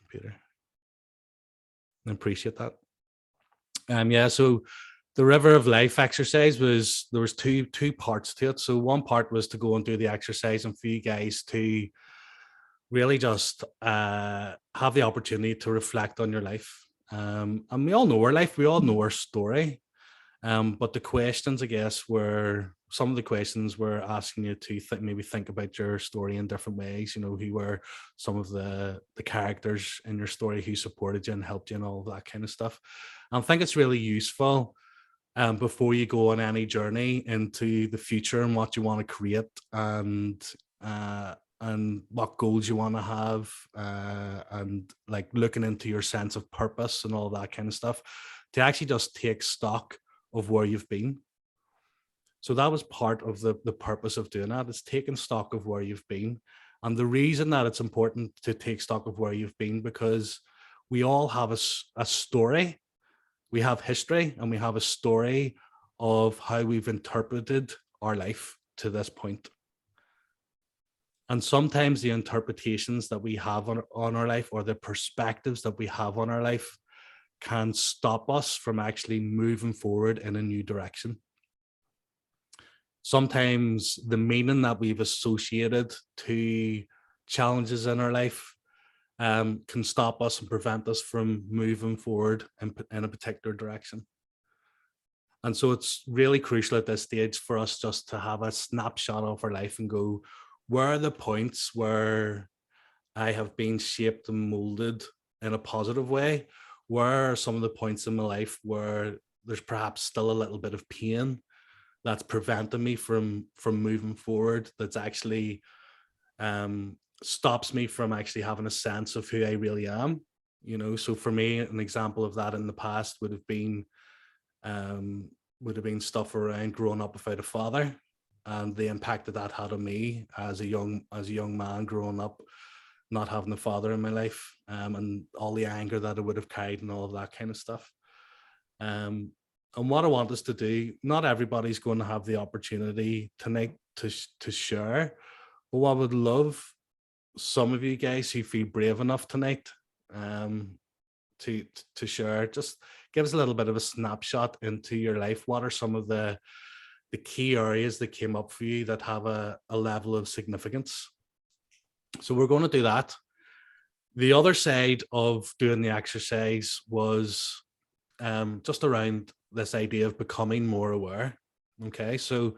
Peter. I appreciate that. Yeah, so the River of Life exercise there was two parts to it. So one part was to go and do the exercise and for you guys to really just have the opportunity to reflect on your life. And we all know our life, we all know our story. But the questions, I guess, were some of the questions were asking you to maybe think about your story in different ways. You know, who were some of the characters in your story who supported you and helped you and all of that kind of stuff. I think it's really useful before you go on any journey into the future and what you want to create and what goals you want to have and like looking into your sense of purpose and all that kind of stuff, to actually just take stock of where you've been. So that was part of the purpose of doing that, is taking stock of where you've been. And the reason that it's important to take stock of where you've been, because we all have a story, we have history, and we have a story of how we've interpreted our life to this point. And sometimes the interpretations that we have on our life, or the perspectives that we have on our life, can stop us from actually moving forward in a new direction. Sometimes the meaning that we've associated to challenges in our life can stop us and prevent us from moving forward in a particular direction. And so it's really crucial at this stage for us just to have a snapshot of our life and go, where are the points where I have been shaped and molded in a positive way? Where are some of the points in my life where there's perhaps still a little bit of pain that's preventing me from moving forward, that's actually stops me from actually having a sense of who I really am? You know, so for me, an example of that in the past would have been stuff around growing up without a father and the impact that had on me as a young man growing up, not having a father in my life, and all the anger that I would have carried and all of that kind of stuff. And what I want us to do, not everybody's going to have the opportunity tonight to share, but what I would love some of you guys who feel brave enough tonight to share, just give us a little bit of a snapshot into your life. What are some of the key areas that came up for you that have a level of significance? So we're going to do that. The other side of doing the exercise was just around this idea of becoming more aware. Okay, so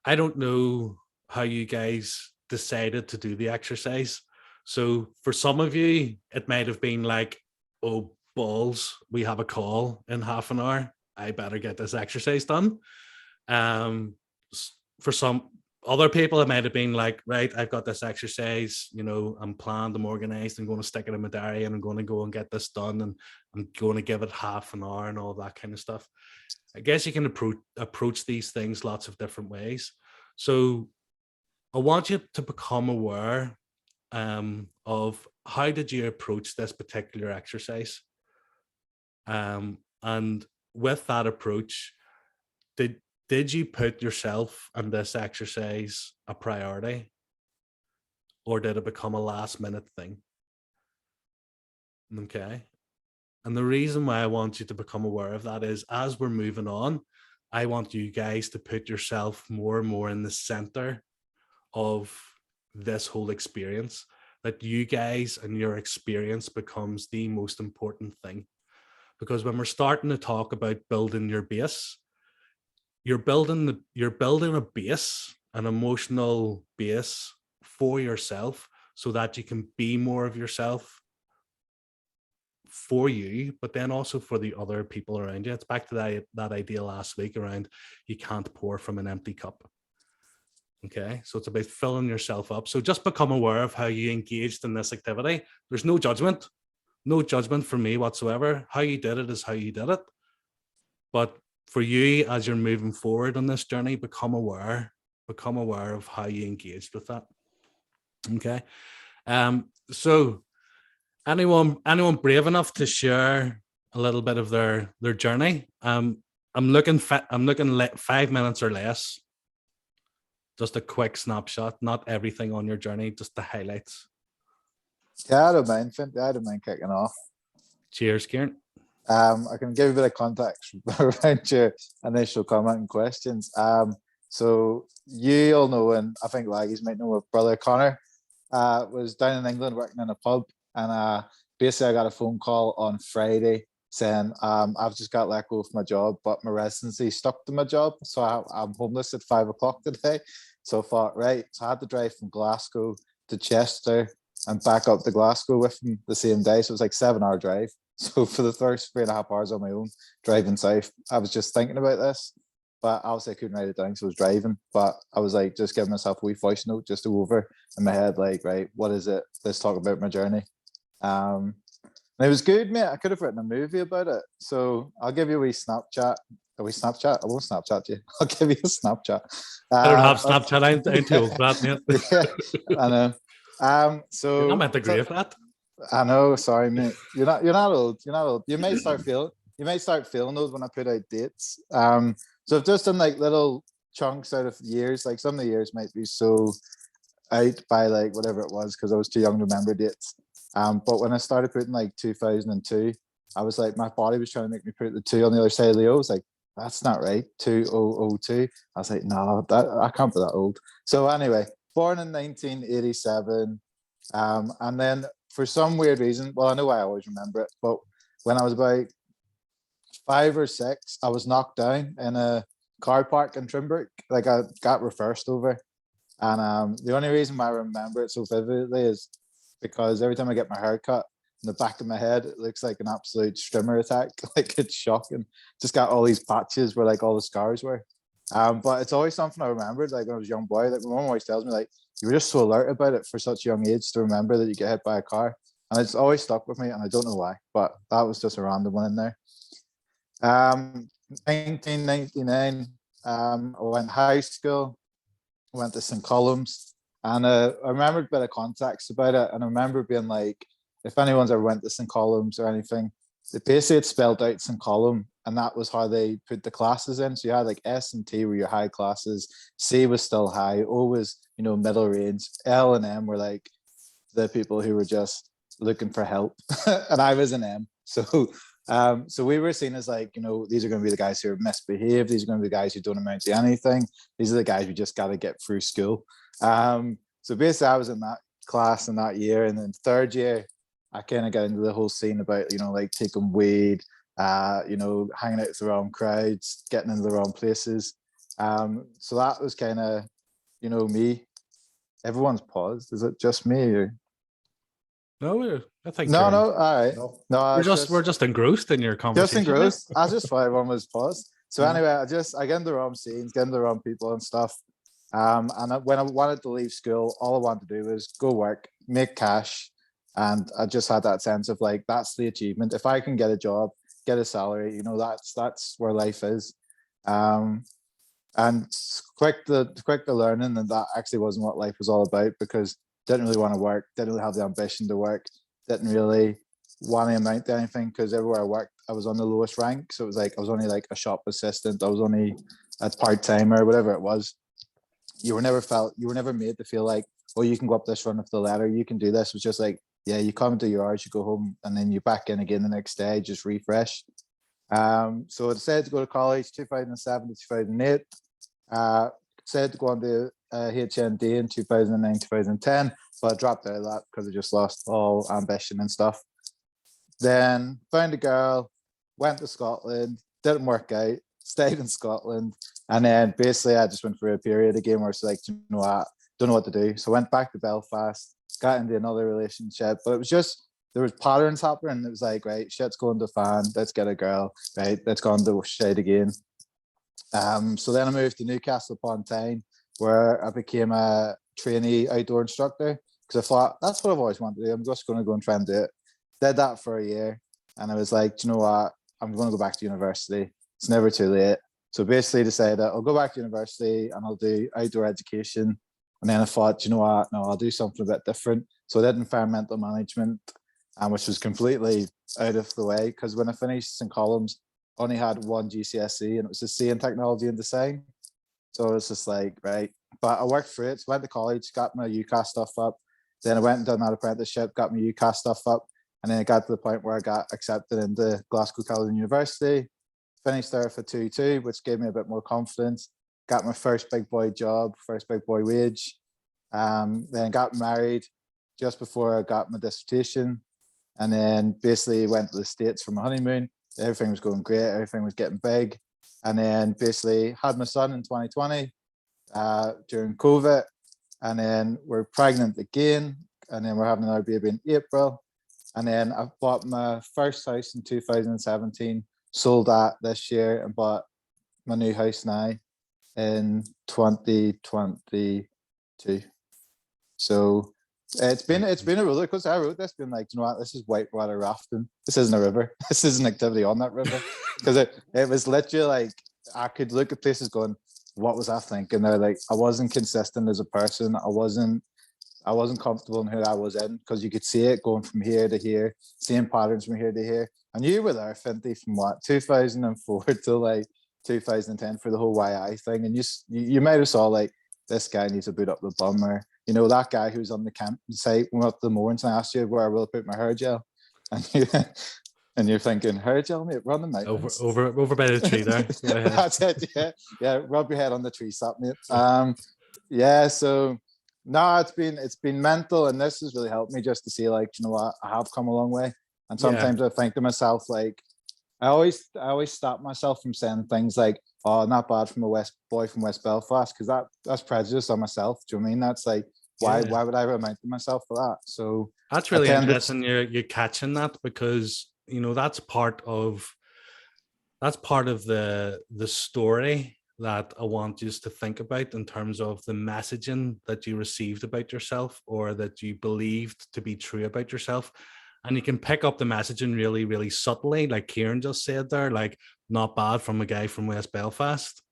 I don't know how you guys decided to do the exercise. So for some of you, it might have been like, oh, balls, we have a call in half an hour, I better get this exercise done. For some other people, it might have been like, right, I've got this exercise, you know, I'm planned, I'm organized, I'm going to stick it in my diary and I'm going to go and get this done and I'm going to give it half an hour and all that kind of stuff. I guess you can approach these things lots of different ways. So I want you to become aware of how did you approach this particular exercise? And with that approach, did you put yourself and this exercise a priority, or did it become a last minute thing? Okay. And the reason why I want you to become aware of that is, as we're moving on, I want you guys to put yourself more and more in the center of this whole experience, that you guys and your experience becomes the most important thing. Because when we're starting to talk about building your base, you're building a base, an emotional base for yourself, so that you can be more of yourself for you, but then also for the other people around you. It's back to that idea last week around you can't pour from an empty cup. Okay, so it's about filling yourself up. So just become aware of how you engaged in this activity. There's no judgment from me whatsoever. How you did it is how you did it. But for you, as you're moving forward on this journey, become aware of how you engaged with that. Okay. So anyone brave enough to share a little bit of their journey? I'm looking 5 minutes or less. Just a quick snapshot, not everything on your journey, just the highlights. Yeah, I don't mind, Fint. I don't mind kicking off. Cheers, Kieran. I can give you a bit of context around your initial comment and questions. So you all know, and I think Laggies might know, my brother Connor was down in England working in a pub, and basically I got a phone call on Friday saying I've just got let go of my job, but my residency stuck to my job, so I'm homeless at 5 o'clock today. So I thought, right, so I had to drive from Glasgow to Chester and back up to Glasgow with him the same day. So it was like 7 hour drive. So for the first 3.5 hours on my own driving south, I was just thinking about this, but obviously I couldn't write it down, so I was driving. But I was like, just giving myself a wee voice note just to go over in my head, like, right, what is it? Let's talk about my journey. And it was good, mate. I could have written a movie about it. So I'll give you a wee Snapchat. A wee Snapchat? I won't Snapchat you. I'll give you a Snapchat. I don't have Snapchat. I'm too old for that, mate. Yeah, I know. So You're not meant to agree with that. I know, sorry, mate. You're not old. You're not old. You might start feeling those when I put out dates. So I've just done like little chunks out of years. Like some of the years might be so out by like whatever it was because I was too young to remember dates. But when I started putting like 2002, I was like, my body was trying to make me put the two on the other side of the O. I was like, that's not right. 2002. I was like, no, I can't be that old. So anyway, born in 1987. And then for some weird reason, well, I know why I always remember it, but when I was about 5 or 6, I was knocked down in a car park in Trimberg. Like I got reversed over. And the only reason why I remember it so vividly is because every time I get my hair cut, in the back of my head, it looks like an absolute strimmer attack. Like it's shocking. Just got all these patches where like all the scars were. But it's always something I remembered. Like when I was a young boy, like my mom always tells me, like you were just so alert about it for such a young age to remember that you get hit by a car, and it's always stuck with me. And I don't know why, but that was just a random one in there. 1999. I went high school. Went to St. Columns, and I remember a bit of context about it. And I remember being like, if anyone's ever went to St. Columns or anything, they basically had spelled out St. Column, and that was how they put the classes in. So you had like S and T were your high classes, C was still high, O was middle range, L and M were like the people who were just looking for help, and I was an M. So we were seen as like, these are going to be the guys who are misbehaved. These are going to be the guys who don't amount to anything. These are the guys we just got to get through school. So basically I was in that class in that year. And then third year, I kind of got into the whole scene about, like taking weed, hanging out with the wrong crowds, getting into the wrong places. So that was kind of, me. Everyone's paused. Is it just me? Or? No, I think No, all right. No, we're just engrossed in your conversation. Just engrossed. I just thought everyone was paused. So anyway, I get into the wrong scenes, get into the wrong people and stuff. And when I wanted to leave school, all I wanted to do was go work, make cash, and I just had that sense of like that's the achievement. If I can get a job, get a salary, that's where life is. And quick to learning that actually wasn't what life was all about, because didn't really want to work, didn't really have the ambition to work, didn't really want to amount to anything, because everywhere I worked, I was on the lowest rank. So it was like I was only like a shop assistant, I was only a part-timer, whatever it was. You were never made to feel like, oh, you can go up this run of the ladder, you can do this. It was just like, yeah, you come to your hours, you go home, and then you're back in again the next day, just refresh. So I decided to go to college 2007 to 2008. Decided to go on to HND in 2009, 2010, but I dropped out of that because I just lost all ambition and stuff. Then found a girl, went to Scotland, didn't work out, stayed in Scotland, and then basically I just went through a period again where it's like, what, don't know what to do. So I went back to Belfast, got into another relationship, but it was just, there was patterns happening. It was like, right, shit's going to fan, let's get a girl, right, let's go on to shade again. So then I moved to Newcastle upon Tyne, where I became a trainee outdoor instructor, because I thought that's what I've always wanted to do. I'm just going to go and try and do it. Did that for a year, and I was like, do you know what? I'm going to go back to university. It's never too late. So basically decided I'll go back to university and I'll do outdoor education. And then I thought, you know what? No, I'll do something a bit different. So I did environmental management, which was completely out of the way, because when I finished St. Columns, I only had one GCSE, and it was a C in technology and design. So it was just like, right. But I worked through it. So I went to college, got my UCAS stuff up, Then I went and done that apprenticeship, got my UCAS stuff up, and then it got to the point where I got accepted into Glasgow Caledon University. Finished there for 2-2, which gave me a bit more confidence. Got my first big boy job, first big boy wage. Then got married just before I got my dissertation, and then basically went to the States for my honeymoon. Everything was going great, everything was getting big, and then basically had my son in 2020 during COVID, and then we're pregnant again, and then we're having another baby in April, and then I bought my first house in 2017, sold that this year, and bought my new house now in 2022. So it's been a roller coaster. I wrote this being like, you know what, this is whitewater rafting. This isn't a river. This is an activity on that river. Because it was literally like, I could look at places going, what was I thinking? They're like, I wasn't consistent as a person. I wasn't comfortable in who I was in, because you could see it going from here to here, seeing patterns from here to here. And you were there, Finty, from what, 2004 to like 2010 for the whole YI thing. And you might have saw like, this guy needs to boot up the bum, or, you know, that guy who's on the campsite went up the moors and asked you where will I put my hair gel, and you're thinking, hair gel, mate, run the mountains. Over by the tree there. That's it. Yeah. Rub your head on the tree sap, mate. Yeah. So no, it's been mental, and this has really helped me just to see, like, you know what, I have come a long way. And sometimes I think to myself, like, I always stop myself from saying things like, oh, not bad from a West boy from West Belfast, because that's prejudice on myself. Do you know what I mean? That's like, why would I remind myself of that? So that's really interesting. You're catching that, because, you know, that's part of the story that I want you to think about, in terms of the messaging that you received about yourself, or that you believed to be true about yourself. And you can pick up the messaging really, really subtly, like Kieran just said there, like, not bad from a guy from West Belfast.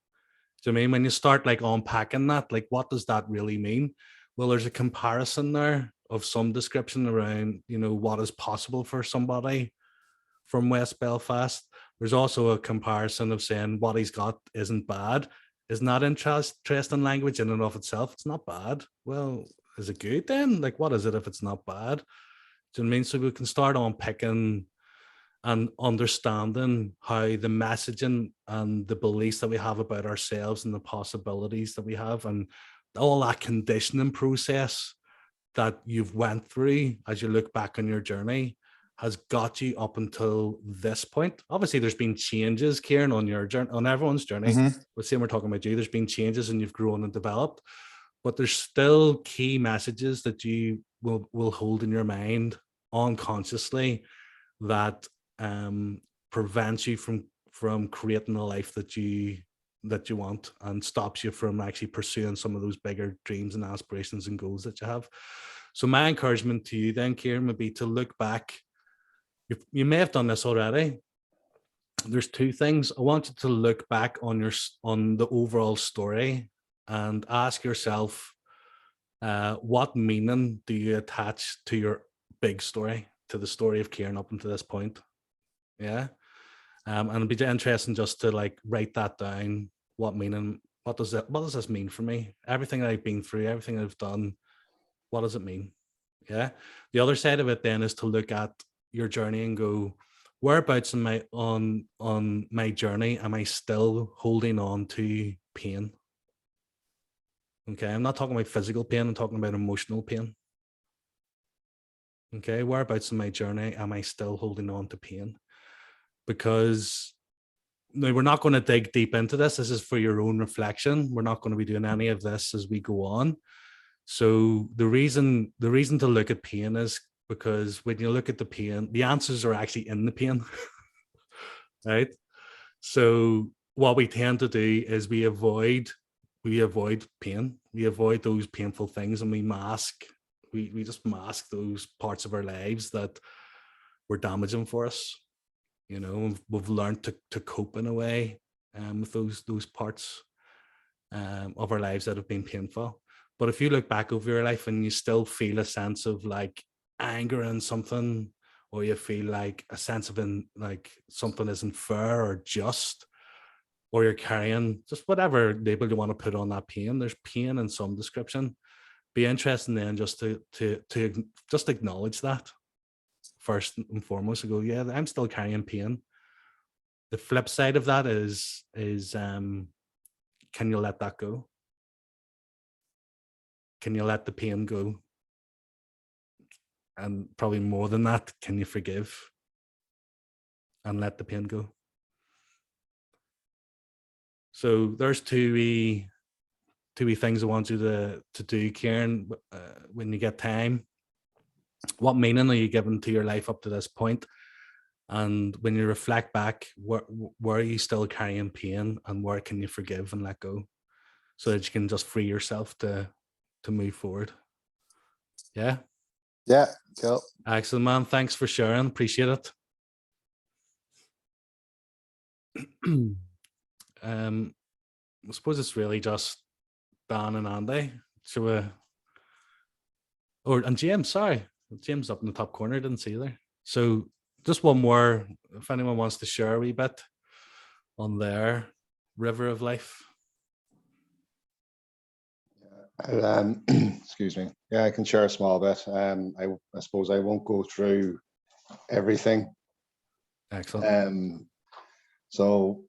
Do you know what I mean? When you start like unpacking that, like, what does that really mean? Well, there's a comparison there of some description around, you know, what is possible for somebody from West Belfast. There's also a comparison of saying what he's got isn't bad. Isn't that interesting language in and of itself? It's not bad. Well, is it good then? Like, what is it if it's not bad? Do you know what I mean? So we can start unpicking and understanding how the messaging and the beliefs that we have about ourselves and the possibilities that we have, and all that conditioning process that you've went through as you look back on your journey has got you up until this point. Obviously, there's been changes, Kieran, on your journey, on everyone's journey. But same, we're talking about you. There's been changes and you've grown and developed, but there's still key messages that you will hold in your mind unconsciously that prevents you from creating the life that you want, and stops you from actually pursuing some of those bigger dreams and aspirations and goals that you have. So my encouragement to you then, Kieran, would be to look back. You may have done this already. There's two things. I want you to look back on the overall story and ask yourself, what meaning do you attach to your big story, to the story of Kieran up until this point? Yeah. And it'd be interesting just to like write that down. What meaning? What does this mean for me? Everything that I've been through, everything I've done, what does it mean? Yeah. The other side of it then is to look at your journey and go, whereabouts on my journey am I still holding on to pain? Okay, I'm not talking about physical pain, I'm talking about emotional pain. Okay, whereabouts in my journey am I still holding on to pain? Because now we're not going to dig deep into this. This is for your own reflection. We're not going to be doing any of this as we go on. So the reason to look at pain is because when you look at the pain, the answers are actually in the pain, right? So what we tend to do is we avoid pain. We avoid those painful things, and we just mask those parts of our lives that were damaging for us. You know, we've learned to cope in a way with those parts of our lives that have been painful. But if you look back over your life and you still feel a sense of like anger and something, or you feel like a sense of like something isn't fair or just, or you're carrying just whatever label you want to put on that pain, there's pain in some description, be interesting then just to just acknowledge that first and foremost. To go, yeah, I'm still carrying pain. The flip side of that is can you let that go? Can you let the pain go? And probably more than that, can you forgive and let the pain go? So there's two wee things I want you to do, Kieran, when you get time. What meaning are you giving to your life up to this point? And when you reflect back, where are you still carrying pain, and where can you forgive and let go, so that you can just free yourself to move forward? Yeah. Yeah, cool. Excellent, man. Thanks for sharing. Appreciate it. I suppose it's really just Dan and Andy. So and James, sorry. James up in the top corner, didn't see you there. So just one more, if anyone wants to share a wee bit on their river of life. Excuse me. Yeah, I can share a small bit. I suppose I won't go through everything. Excellent. So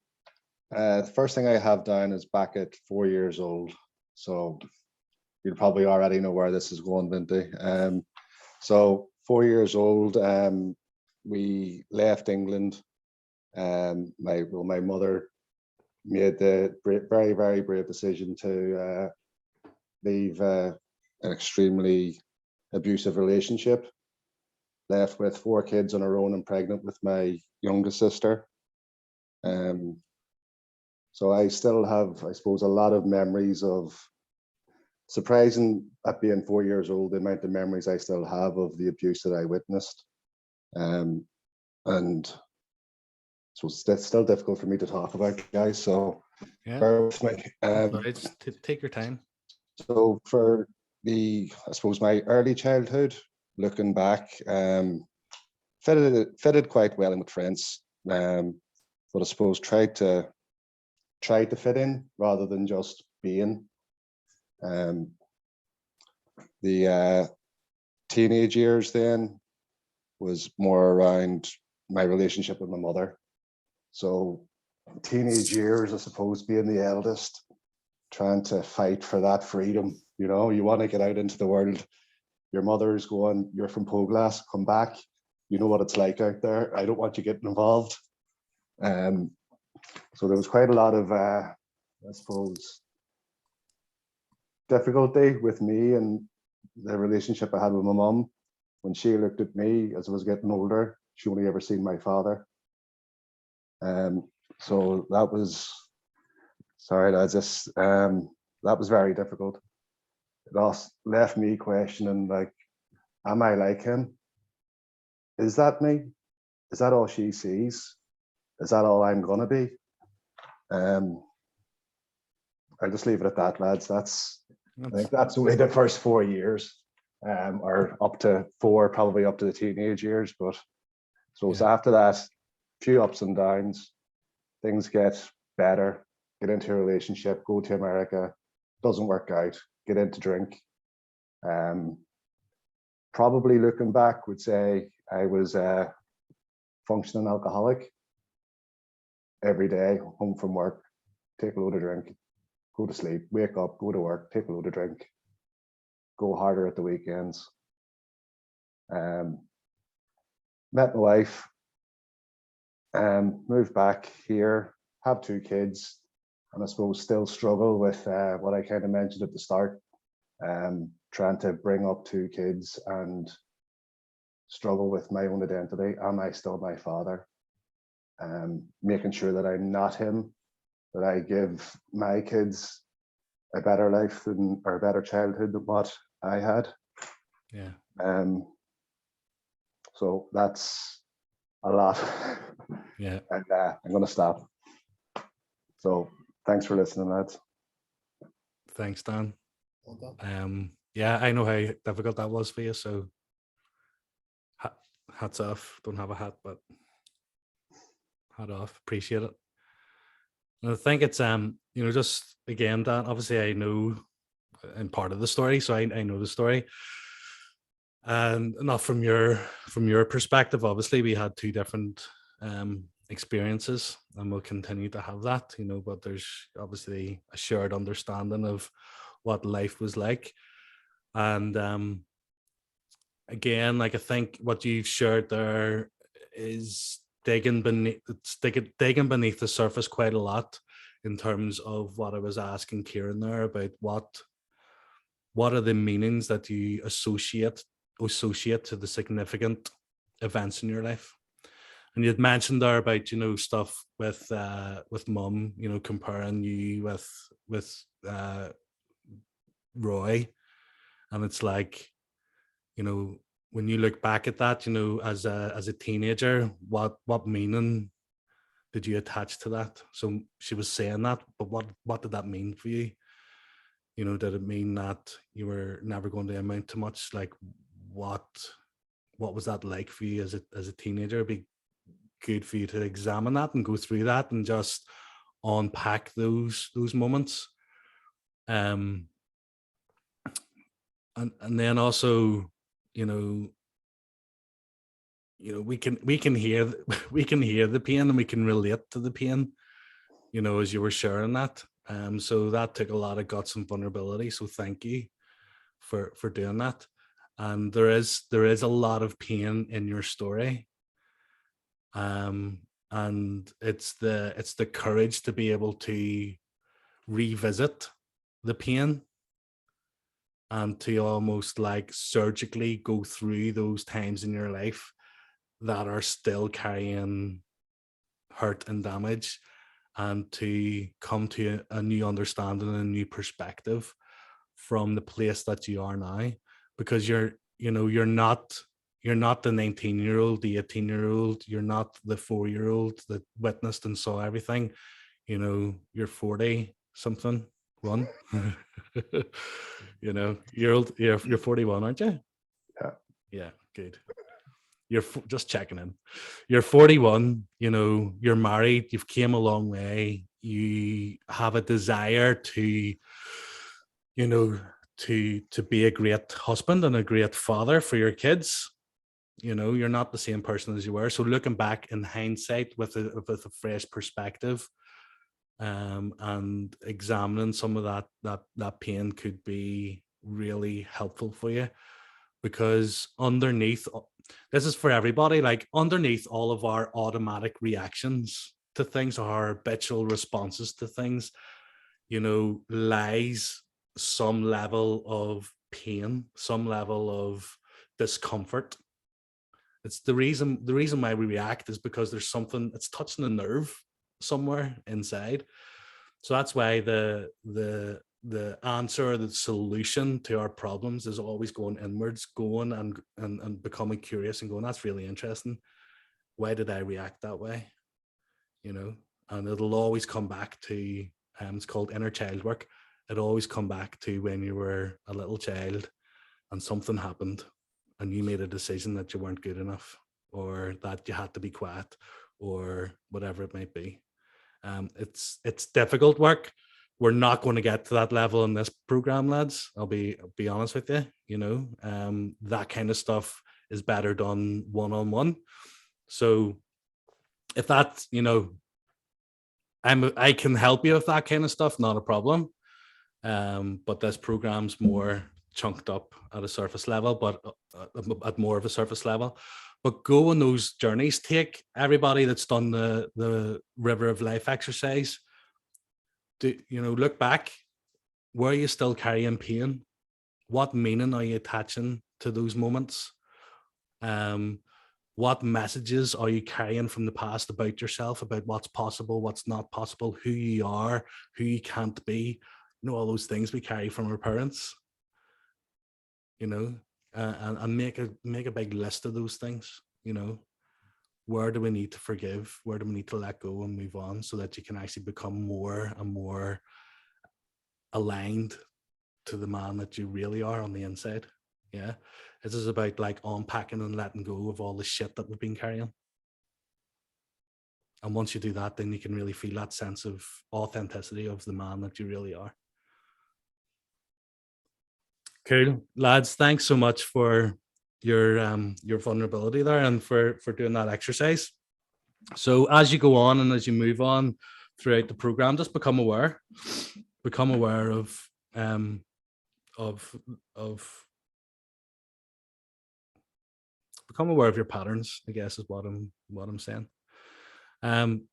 the first thing I have down is back at 4 years old. So you'll probably already know where this is going, Vinty. So 4 years old, we left England. My mother made the very, very brave decision to leave an extremely abusive relationship, left with 4 kids on her own and pregnant with my youngest sister. So I still have, I suppose, a lot of memories of, surprising at being 4 years old, the amount of memories I still have of the abuse that I witnessed. And so it's still difficult for me to talk about, guys, so Yeah. bear with me. Sorry, just take your time. So for I suppose my early childhood, looking back, fitted quite well in with friends, but I suppose tried to fit in rather than just being. The teenage years then was more around my relationship with my mother. So teenage years, I suppose, being the eldest, trying to fight for that freedom. You know, you want to get out into the world. Your mother's going, you're from Poglass, come back. You know what it's like out there. I don't want you getting involved. So there was quite a lot of, I suppose, difficulty with me and the relationship I had with my mum. When she looked at me as I was getting older, she only ever seen my father. So that was, sorry, that was very difficult. It also left me questioning, like, am I like him? Is that me? Is that all she sees? Is that all I'm gonna be? I'll just leave it at that, lads. I think that's only the first 4 years, or up to 4, probably up to the teenage years. But so it's after that, few ups and downs, things get better, get into a relationship, go to America, doesn't work out, get into drink. Probably looking back, would say I was a functioning alcoholic. Every day, home from work, take a load of drink, go to sleep, wake up, go to work, take a load of drink, go harder at the weekends. Met my wife, moved back here, have 2 kids, and I suppose still struggle with what I kind of mentioned at the start, trying to bring up 2 kids and struggle with my own identity. Am I still my father? Making sure that I'm not him, that I give my kids a better life or a better childhood than what I had. Yeah. So that's a lot. Yeah. And I'm going to stop. So thanks for listening, lads. Thanks, Dan. Yeah, I know how difficult that was for you. So hats off. Don't have a hat, but hat off. Appreciate it. And I think it's just again, Dan, obviously I know in part of the story, so I know the story. And not from your perspective, obviously, we had two different experiences, and we'll continue to have that, you know. But there's obviously a shared understanding of what life was like, and again, like I think what you've shared there is digging beneath the surface quite a lot in terms of what I was asking Kieran there about what are the meanings that you associate to the significant events in your life. And you'd mentioned there about, you know, stuff with mum, you know, comparing you with Roy, and it's like, you know, when you look back at that, you know, as a teenager, what meaning did you attach to that? So she was saying that, but what did that mean for you? You know, did it mean that you were never going to amount to much? Like, what was that like for you as a teenager? It'd be good for you to examine that and go through that and just unpack those moments. And then also, you know, we can hear we can hear the pain, and we can relate to the pain, you know, as you were sharing that. So that took a lot of guts and vulnerability. So thank you for doing that. And there is a lot of pain in your story. And it's the courage to be able to revisit the pain and to almost like surgically go through those times in your life that are still carrying hurt and damage, and to come to a new understanding and a new perspective from the place that you are now, because you're not the 19-year-old, the 18-year-old, you're not the 4-year-old that witnessed and saw everything. You know, you're 40 something one. You know, you're 41, aren't you? Yeah, good. You're just checking in. You're 41, you know, you're married, you've came a long way, you have a desire to, you know, to be a great husband and a great father for your kids. You know, you're not the same person as you were. So looking back in hindsight with a fresh perspective, and examining some of that pain could be really helpful for you, because underneath, this is for everybody, like underneath all of our automatic reactions to things, our habitual responses to things, you know, lies some level of pain, some level of discomfort. It's the reason why we react is because there's something, it's touching a nerve somewhere inside. So that's why the answer, the solution to our problems is always going inwards, going and becoming curious and going, that's really interesting. Why did I react that way? You know, and it'll always come back to, it's called inner child work. It'll always come back to when you were a little child and something happened and you made a decision that you weren't good enough, or that you had to be quiet, or whatever it might be. It's difficult work. We're not going to get to that level in this program, lads. I'll be honest with you. You know, that kind of stuff is better done one-on-one. So if that's, you know, I can help you with that kind of stuff, not a problem. But this program's more chunked up at a surface level, but at more of a surface level. But go on those journeys. Take everybody that's done the River of Life exercise. Look back. Where are you still carrying pain? What meaning are you attaching to those moments? What messages are you carrying from the past about yourself, about what's possible, what's not possible, who you are, who you can't be? You know, all those things we carry from our parents. You know, and make a big list of those things. You know, where do we need to forgive? Where do we need to let go and move on, so that you can actually become more and more aligned to the man that you really are on the inside. Yeah, this is about like unpacking and letting go of all the shit that we've been carrying. And once you do that, then you can really feel that sense of authenticity of the man that you really are. Cool, lads. Thanks so much for your vulnerability there and for doing that exercise. So as you go on and as you move on throughout the program, just become aware um of become aware of your patterns, I guess is what I'm saying. Can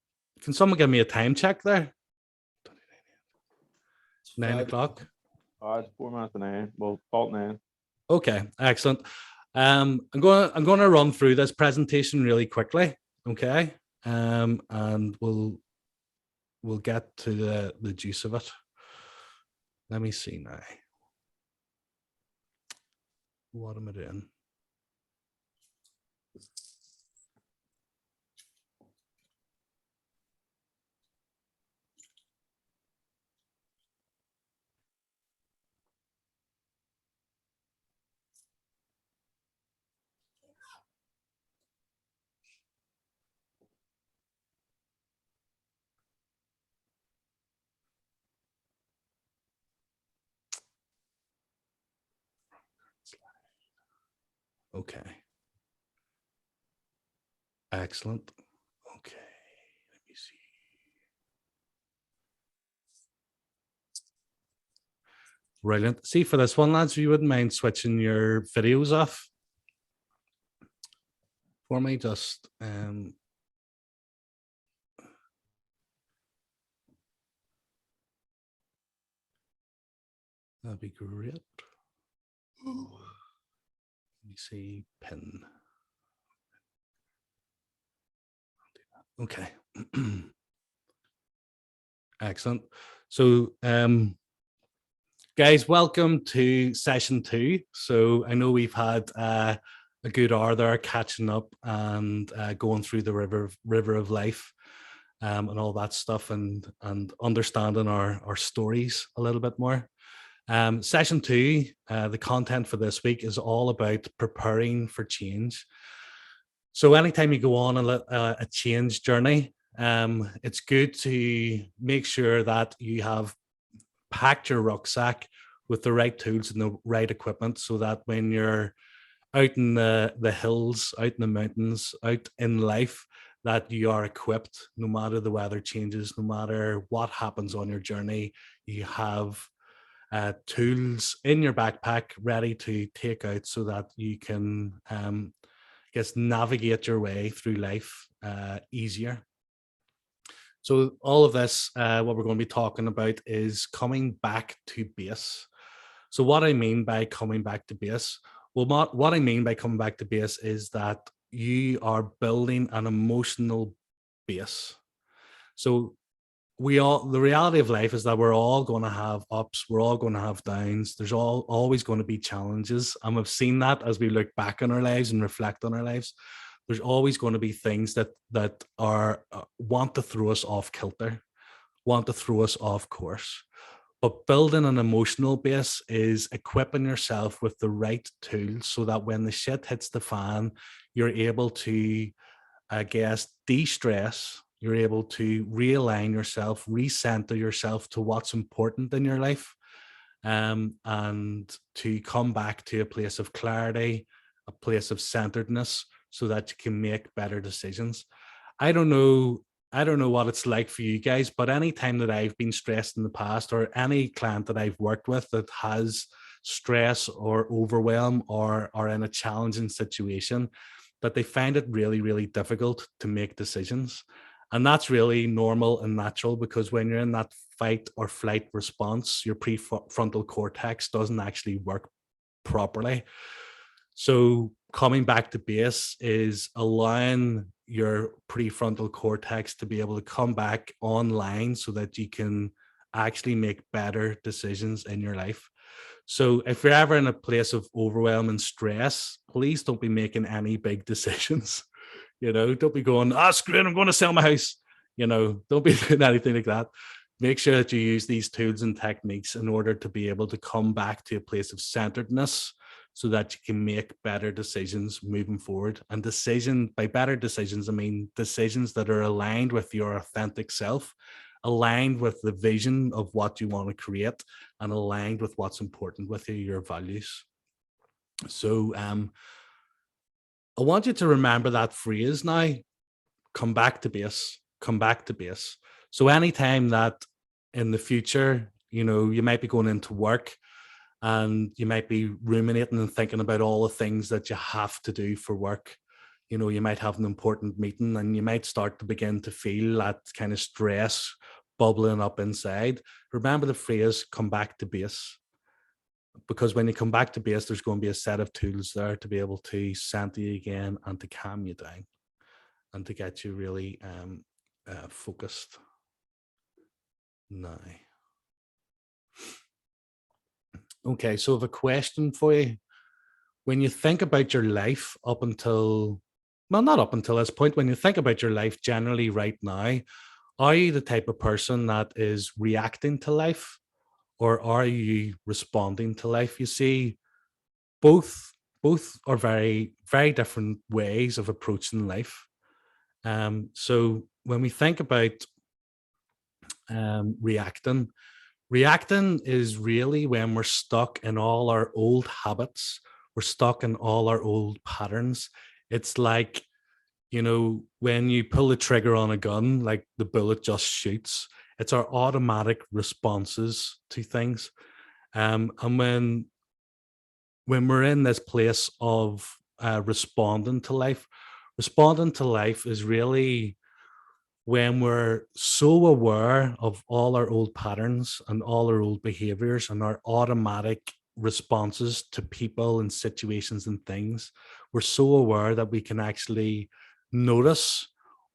someone give me a time check there? 9 o'clock. It's 4 minutes to 9. Well, call it 9. Okay, excellent. I'm gonna run through this presentation really quickly, okay? And we'll get to the juice of it. Let me see now. What am I doing? Okay. Excellent. Okay. Let me see. Brilliant. See, for this one, lads, if you wouldn't mind switching your videos off for me, just that'd be great. Let me see, pin. Okay. Excellent. So, guys, welcome to session 2. So I know we've had a good hour there catching up and going through the river of life and all that stuff and understanding our stories a little bit more. Session 2, the content for this week is all about preparing for change. So anytime you go on a change journey, it's good to make sure that you have packed your rucksack with the right tools and the right equipment so that when you're out in the hills, out in the mountains, out in life, that you are equipped no matter the weather changes, no matter what happens on your journey. You have tools in your backpack ready to take out so that you can navigate your way through life easier. So all of this, what we're going to be talking about is coming back to base. So what I mean by coming back to base, well, what I mean by coming back to base is that you are building an emotional base. So the reality of life is that we're all going to have ups, we're all going to have downs. There's always going to be challenges. And we've seen that as we look back on our lives and reflect on our lives. There's always going to be things that are want to throw us off kilter, want to throw us off course. But building an emotional base is equipping yourself with the right tools so that when the shit hits the fan, you're able to, I guess, de-stress. You're able to realign yourself, recenter yourself to what's important in your life, and to come back to a place of clarity, a place of centeredness, so that you can make better decisions. I don't know what it's like for you guys, but anytime that I've been stressed in the past, or any client that I've worked with that has stress or overwhelm or are in a challenging situation, that they find it really, really difficult to make decisions. And that's really normal and natural, because when you're in that fight or flight response, your prefrontal cortex doesn't actually work properly. So coming back to base is allowing your prefrontal cortex to be able to come back online so that you can actually make better decisions in your life. So if you're ever in a place of overwhelm and stress, please don't be making any big decisions. Don't be going, screw it, I'm going to sell my house. Don't be doing anything like that. Make sure that you use these tools and techniques in order to be able to come back to a place of centeredness so that you can make better decisions moving forward. And by better decisions, I mean decisions that are aligned with your authentic self aligned with the vision of what you want to create and aligned with what's important with you, your values. So I want you to remember that phrase now, come back to base, come back to base. So anytime that in the future, you know, you might be going into work and you might be ruminating and thinking about all the things that you have to do for work. You know, you might have an important meeting and you might start to begin to feel that kind of stress bubbling up inside. Remember the phrase, come back to base. Because when you come back to base, there's going to be a set of tools there to be able to center you again and to calm you down and to get you really focused now. Okay, so I have a question for you. When you think about your life up until, well, not up until this point, when you think about your life generally right now, are you the type of person that is reacting to life, or are you responding to life? You see, both are very, very different ways of approaching life. So when we think about reacting is really when we're stuck in all our old habits, we're stuck in all our old patterns. It's like, you know, when you pull the trigger on a gun, like the bullet just shoots. It's our automatic responses to things. And when we're in this place of responding to life is really when we're so aware of all our old patterns and all our old behaviors and our automatic responses to people and situations and things. We're so aware that we can actually notice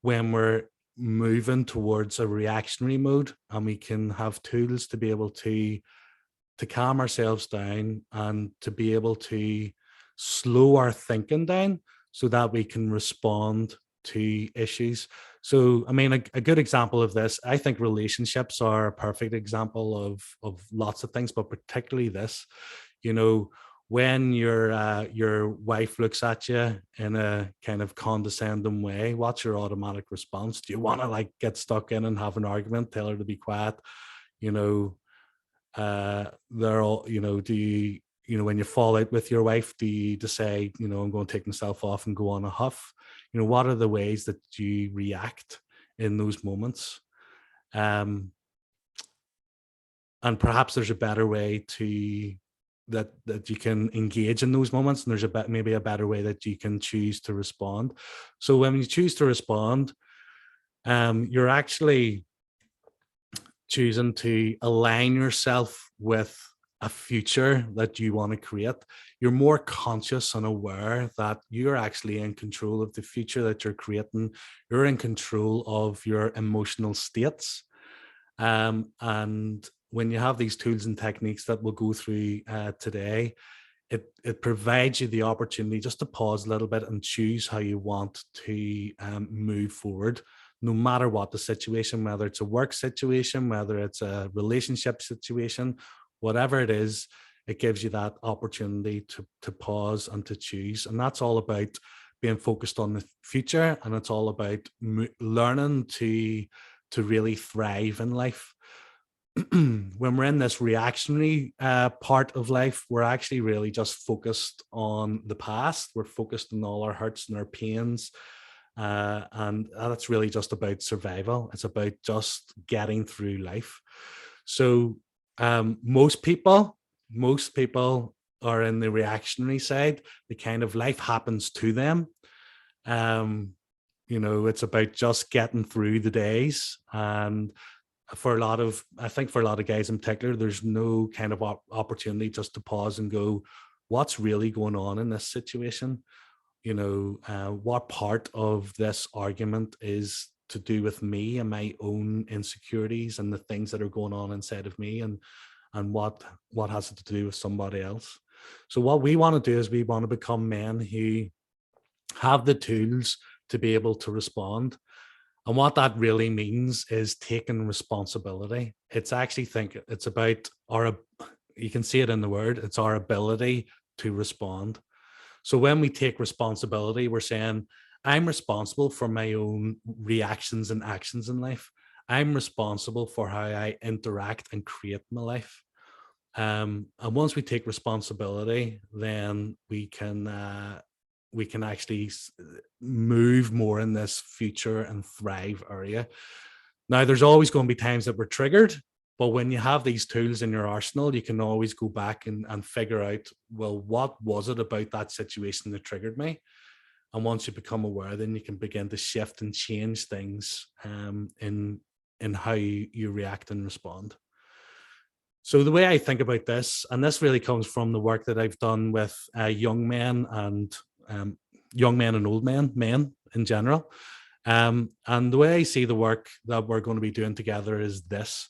when we're moving towards a reactionary mode, and we can have tools to be able to calm ourselves down and to be able to slow our thinking down so that we can respond to issues. So, I mean, a good example of this, I think relationships are a perfect example of lots of things, but particularly this. You know, when your wife looks at you in a kind of condescending way, what's your automatic response? Do you want to like get stuck in and have an argument, tell her to be quiet? You know, they're all, you know, do you, you know, when you fall out with your wife, do you decide, you know, I'm going to take myself off and go on a huff? You know, what are the ways that you react in those moments? And perhaps there's a better way to that you can engage in those moments, and there's maybe a better way that you can choose to respond. So when you choose to respond, you're actually choosing to align yourself with a future that you want to create. You're more conscious and aware that you're actually in control of the future that you're creating. You're in control of your emotional states. And when you have these tools and techniques that we'll go through today, it provides you the opportunity just to pause a little bit and choose how you want to move forward, no matter what the situation, whether it's a work situation, whether it's a relationship situation, whatever it is, it gives you that opportunity to pause and to choose. And that's all about being focused on the future, and it's all about learning to really thrive in life. When we're in this reactionary part of life, we're actually really just focused on the past. We're focused on all our hurts and our pains. And that's really just about survival. It's about just getting through life. So most people are in the reactionary side. The kind of life happens to them. You know, it's about just getting through the days. And for a lot of guys in particular, there's no kind of opportunity just to pause and go, what's really going on in this situation? You know, what part of this argument is to do with me and my own insecurities and the things that are going on inside of me, and what has it to do with somebody else? So what we want to do is we want to become men who have the tools to be able to respond. And what that really means is taking responsibility. It's actually it's about you can see it in the word, it's our ability to respond. So when we take responsibility, we're saying, I'm responsible for my own reactions and actions in life. I'm responsible for how I interact and create my life. And once we take responsibility, then we can actually move more in this future and thrive area. Now, there's always going to be times that we're triggered, but when you have these tools in your arsenal, you can always go back and figure out, well, what was it about that situation that triggered me? And once you become aware, then you can begin to shift and change things in how you react and respond. So the way I think about this, and this really comes from the work that I've done with um, young men and old men in general. And the way I see the work that we're going to be doing together is this.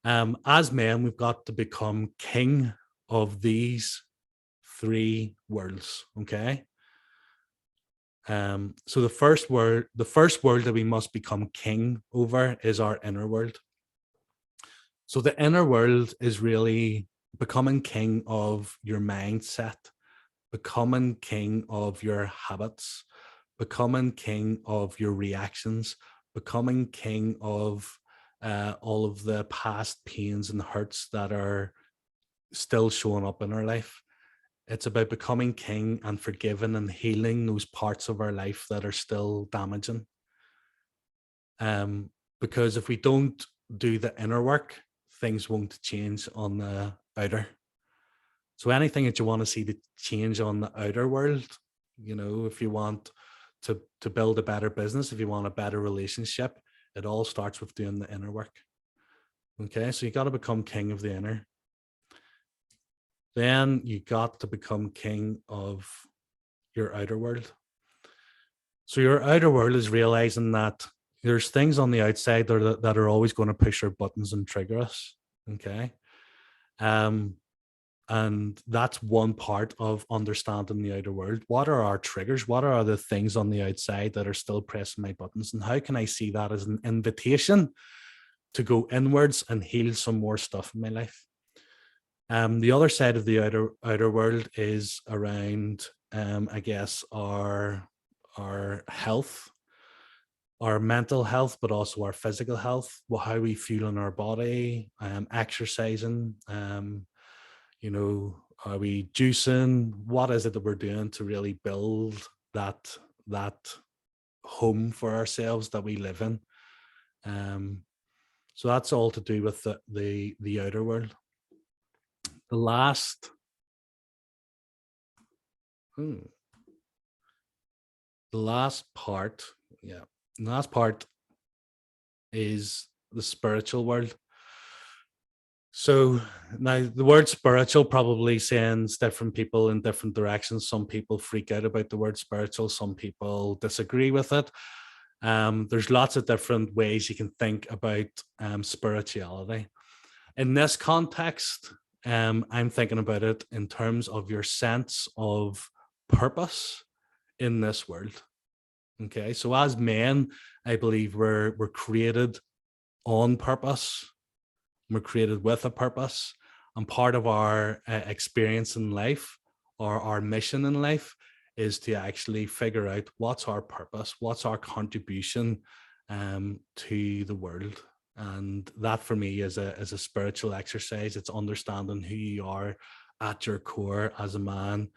As men, we've got to become king of these three worlds. Okay. So the first world that we must become king over is our inner world. So the inner world is really becoming king of your mindset, becoming king of your habits, becoming king of your reactions, becoming king of all of the past pains and hurts that are still showing up in our life. It's about becoming king and forgiving and healing those parts of our life that are still damaging. Because if we don't do the inner work, things won't change on the outer. So anything that you want to see to change on the outer world, if you want to build a better business, if you want a better relationship, it all starts with doing the inner work. Okay, so you got to become king of the inner. Then you got to become king of your outer world. So your outer world is realizing that there's things on the outside that are always going to push our buttons and trigger us. Okay. And that's one part of understanding the outer world. What are our triggers? What are the things on the outside that are still pressing my buttons? And how can I see that as an invitation to go inwards and heal some more stuff in my life? The other side of the outer world is around, I guess, our health, our mental health, but also our physical health, how we feel in our body, exercising, are we juicing? What is it that we're doing to really build that home for ourselves that we live in? So that's all to do with the outer world. The last part, the last part is the spiritual world. So now the word spiritual probably sends different people in different directions. Some people freak out about the word spiritual. Some people disagree with it. There's lots of different ways you can think about spirituality. In this context, I'm thinking about it in terms of your sense of purpose in this world. Okay, so as men, I believe we're created on purpose. We're created with a purpose, and part of our experience in life, or our mission in life, is to actually figure out what's our purpose, what's our contribution to the world. And that for me is a spiritual exercise. It's understanding who you are at your core as a man.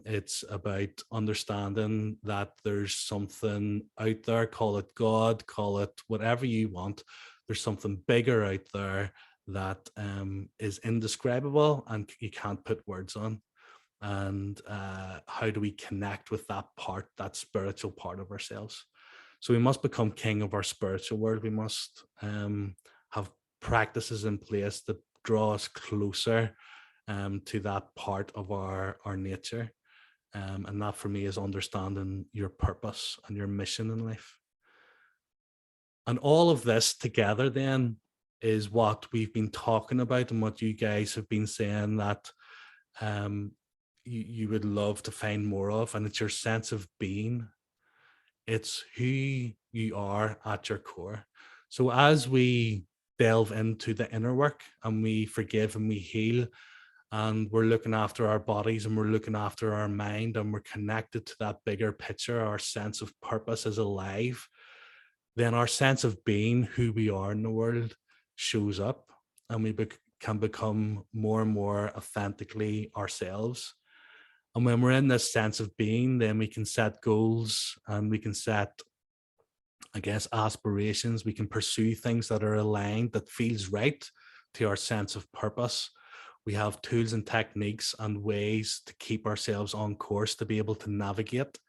It's about understanding that there's something out there, call it God, call it whatever you want. There's something bigger out there that is indescribable and you can't put words on. And how do we connect with that part, that spiritual part of ourselves? So we must become king of our spiritual world. We must have practices in place that draw us closer to that part of our nature. And that for me is understanding your purpose and your mission in life. And all of this together then is what we've been talking about and what you guys have been saying that you would love to find more of. And it's your sense of being. It's who you are at your core. So as we delve into the inner work and we forgive and we heal, and we're looking after our bodies and we're looking after our mind and we're connected to that bigger picture, our sense of purpose is alive, then our sense of being who we are in the world shows up, and we can become more and more authentically ourselves. And when we're in this sense of being, then we can set goals, and we can set, I guess, aspirations. We can pursue things that are aligned, that feels right to our sense of purpose. We have tools and techniques and ways to keep ourselves on course to be able to navigate.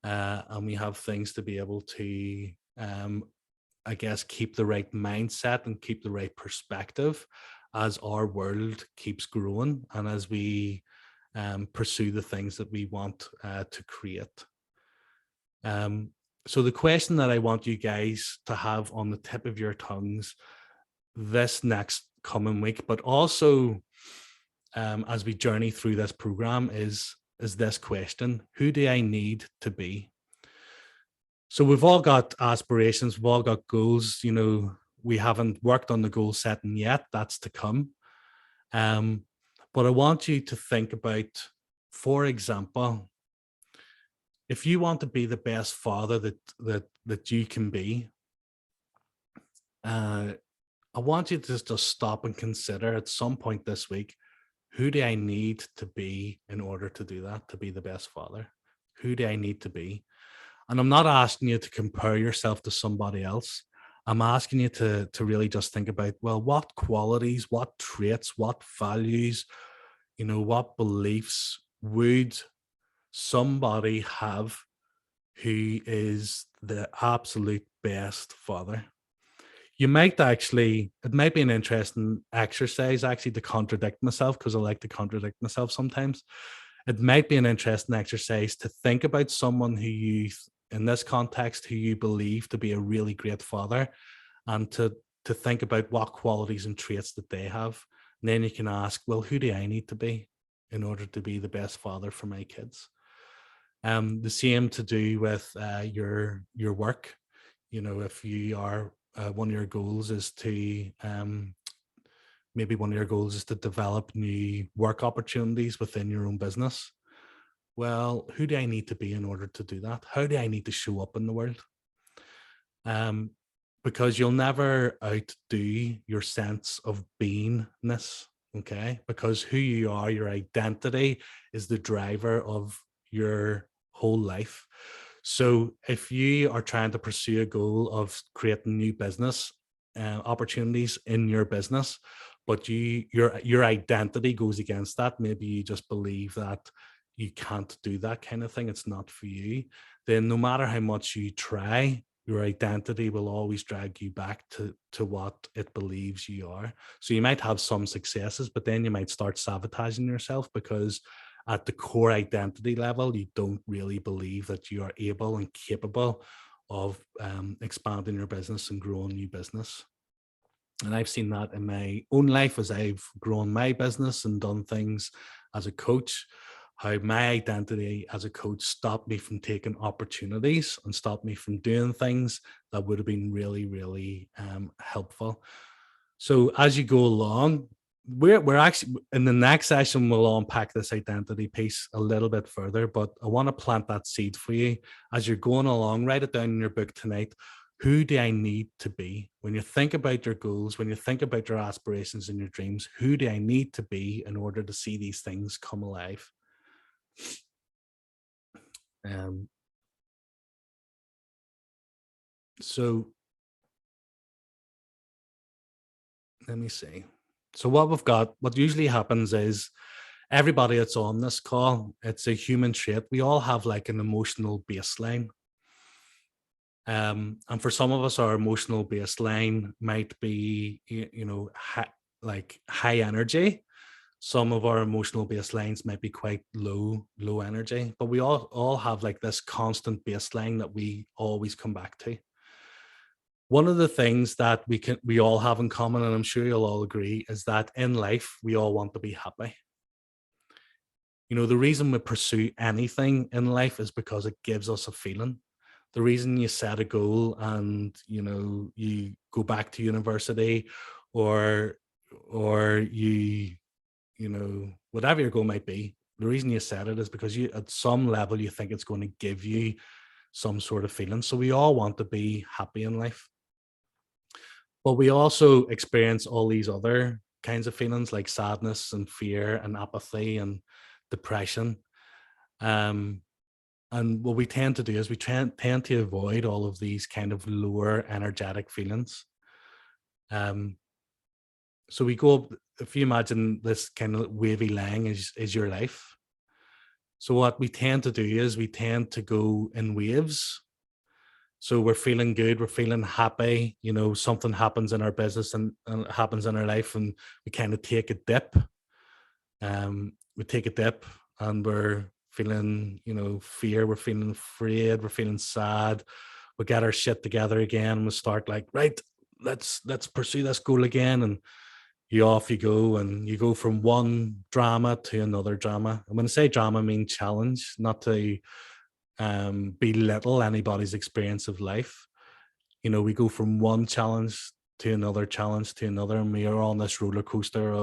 And we have things to be able to, I guess, keep the right mindset and keep the right perspective as our world keeps growing and as we pursue the things that we want to create. So the question that I want you guys to have on the tip of your tongues this next coming week, but also as we journey through this program is this question: who do I need to be? So we've all got aspirations, we've all got goals. You know, we haven't worked on the goal setting yet, that's to come. But I want you to think about, for example, if you want to be the best father that you can be, I want you to just stop and consider at some point this week, who do I need to be in order to do that, to be the best father? Who do I need to be? And I'm not asking you to compare yourself to somebody else. I'm asking you to really just think about, well, what qualities, what traits, what values, you know, what beliefs would somebody have who is the absolute best father? You might actually, it might be an interesting exercise actually to contradict myself, because I like to contradict myself sometimes. It might be an interesting exercise to think about someone who you, in this context, who you believe to be a really great father, and to think about what qualities and traits that they have. And then you can ask, well, who do I need to be in order to be the best father for my kids? The same to do with your work. You know, if you are one of your goals is to maybe one of your goals is to develop new work opportunities within your own business. Well, who do I need to be in order to do that? How do I need to show up in the world? Because you'll never outdo your sense of beingness, okay? Because who you are, your identity, is the driver of your whole life. So if you are trying to pursue a goal of creating new business opportunities in your business, but your identity goes against that, maybe you just believe that you can't do that kind of thing, it's not for you, then no matter how much you try, your identity will always drag you back to what it believes you are. So you might have some successes, but then you might start sabotaging yourself, because at the core identity level, you don't really believe that you are able and capable of expanding your business and growing new business. And I've seen that in my own life as I've grown my business and done things as a coach, how my identity as a coach stopped me from taking opportunities and stopped me from doing things that would have been really, really helpful. So as you go along, we're actually, in the next session, we'll unpack this identity piece a little bit further, but I want to plant that seed for you as you're going along. Write it down in your book tonight. Who do I need to be? When you think about your goals, when you think about your aspirations and your dreams, who do I need to be in order to see these things come alive? So let me see. So what we've got, what usually happens is everybody that's on this call, it's a human trait. We all have like an emotional baseline. And for some of us, our emotional baseline might be, you know, like high energy. Some of our emotional baselines might be quite low energy, but we all have like this constant baseline that we always come back to. One of the things that we all have in common, and I'm sure you'll all agree, is that in life, we all want to be happy. You know, the reason we pursue anything in life is because it gives us a feeling. The reason you set a goal and, you know, you go back to university, or you know, whatever your goal might be, the reason you set it is because you, at some level, you think it's going to give you some sort of feeling. So we all want to be happy in life. But we also experience all these other kinds of feelings like sadness and fear and apathy and depression. Um, and what we tend to do is we tend to avoid all of these kind of lower energetic feelings. So we go up, if you imagine this kind of wavy line is your life. So what we tend to do is we tend to go in waves. So we're feeling good, we're feeling happy, something happens in our business and it happens in our life, and we kind of take a dip. We take a dip and we're feeling, fear, we're feeling afraid, we're feeling sad. We get our shit together again and we start like, right, let's pursue this goal again. And off you go, and you go from one drama to another drama. And when I say drama, I mean challenge, not to belittle anybody's experience of life. We go from one challenge to another challenge to another, and we are on this roller coaster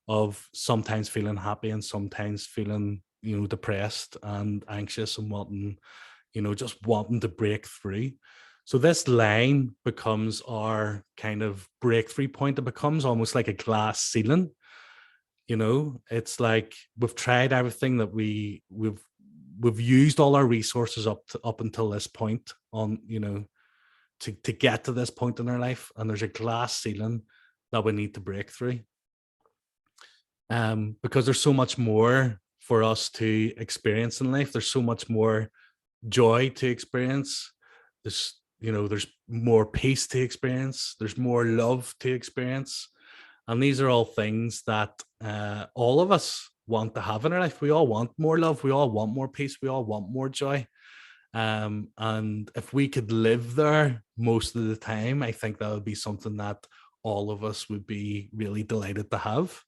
of sometimes feeling happy and sometimes feeling, depressed and anxious and wanting, just wanting to break through. So this line becomes our kind of breakthrough point. It becomes almost like a glass ceiling. It's like we've tried everything that we've used all our resources up until this point on, to get to this point in our life, and there's a glass ceiling that we need to break through. Because there's so much more for us to experience in life. There's so much more joy to experience. There's more peace to experience. There's more love to experience. And these are all things that all of us want to have in our life. We all want more love. We all want more peace. We all want more joy. And if we could live there most of the time, I think that would be something that all of us would be really delighted to have.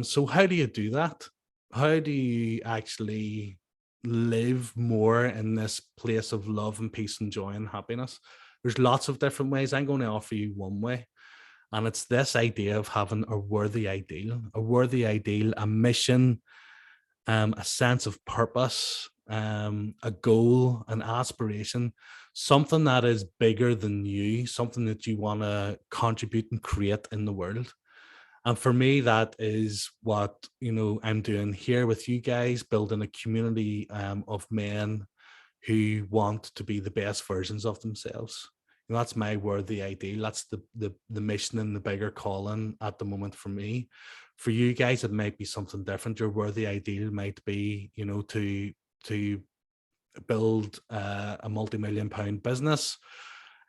So how do you do that? How do you actually live more in this place of love and peace and joy and happiness? There's lots of different ways. I'm going to offer you one way. And it's this idea of having a worthy ideal, a mission, a sense of purpose, a goal, an aspiration, something that is bigger than you, something that you want to contribute and create in the world. And for me, that is what, I'm doing here with you guys, building a community of men who want to be the best versions of themselves. That's my worthy ideal. That's the mission and the bigger calling at the moment for me. For you guys, it might be something different. Your worthy ideal might be, to build a multi-million-pound business,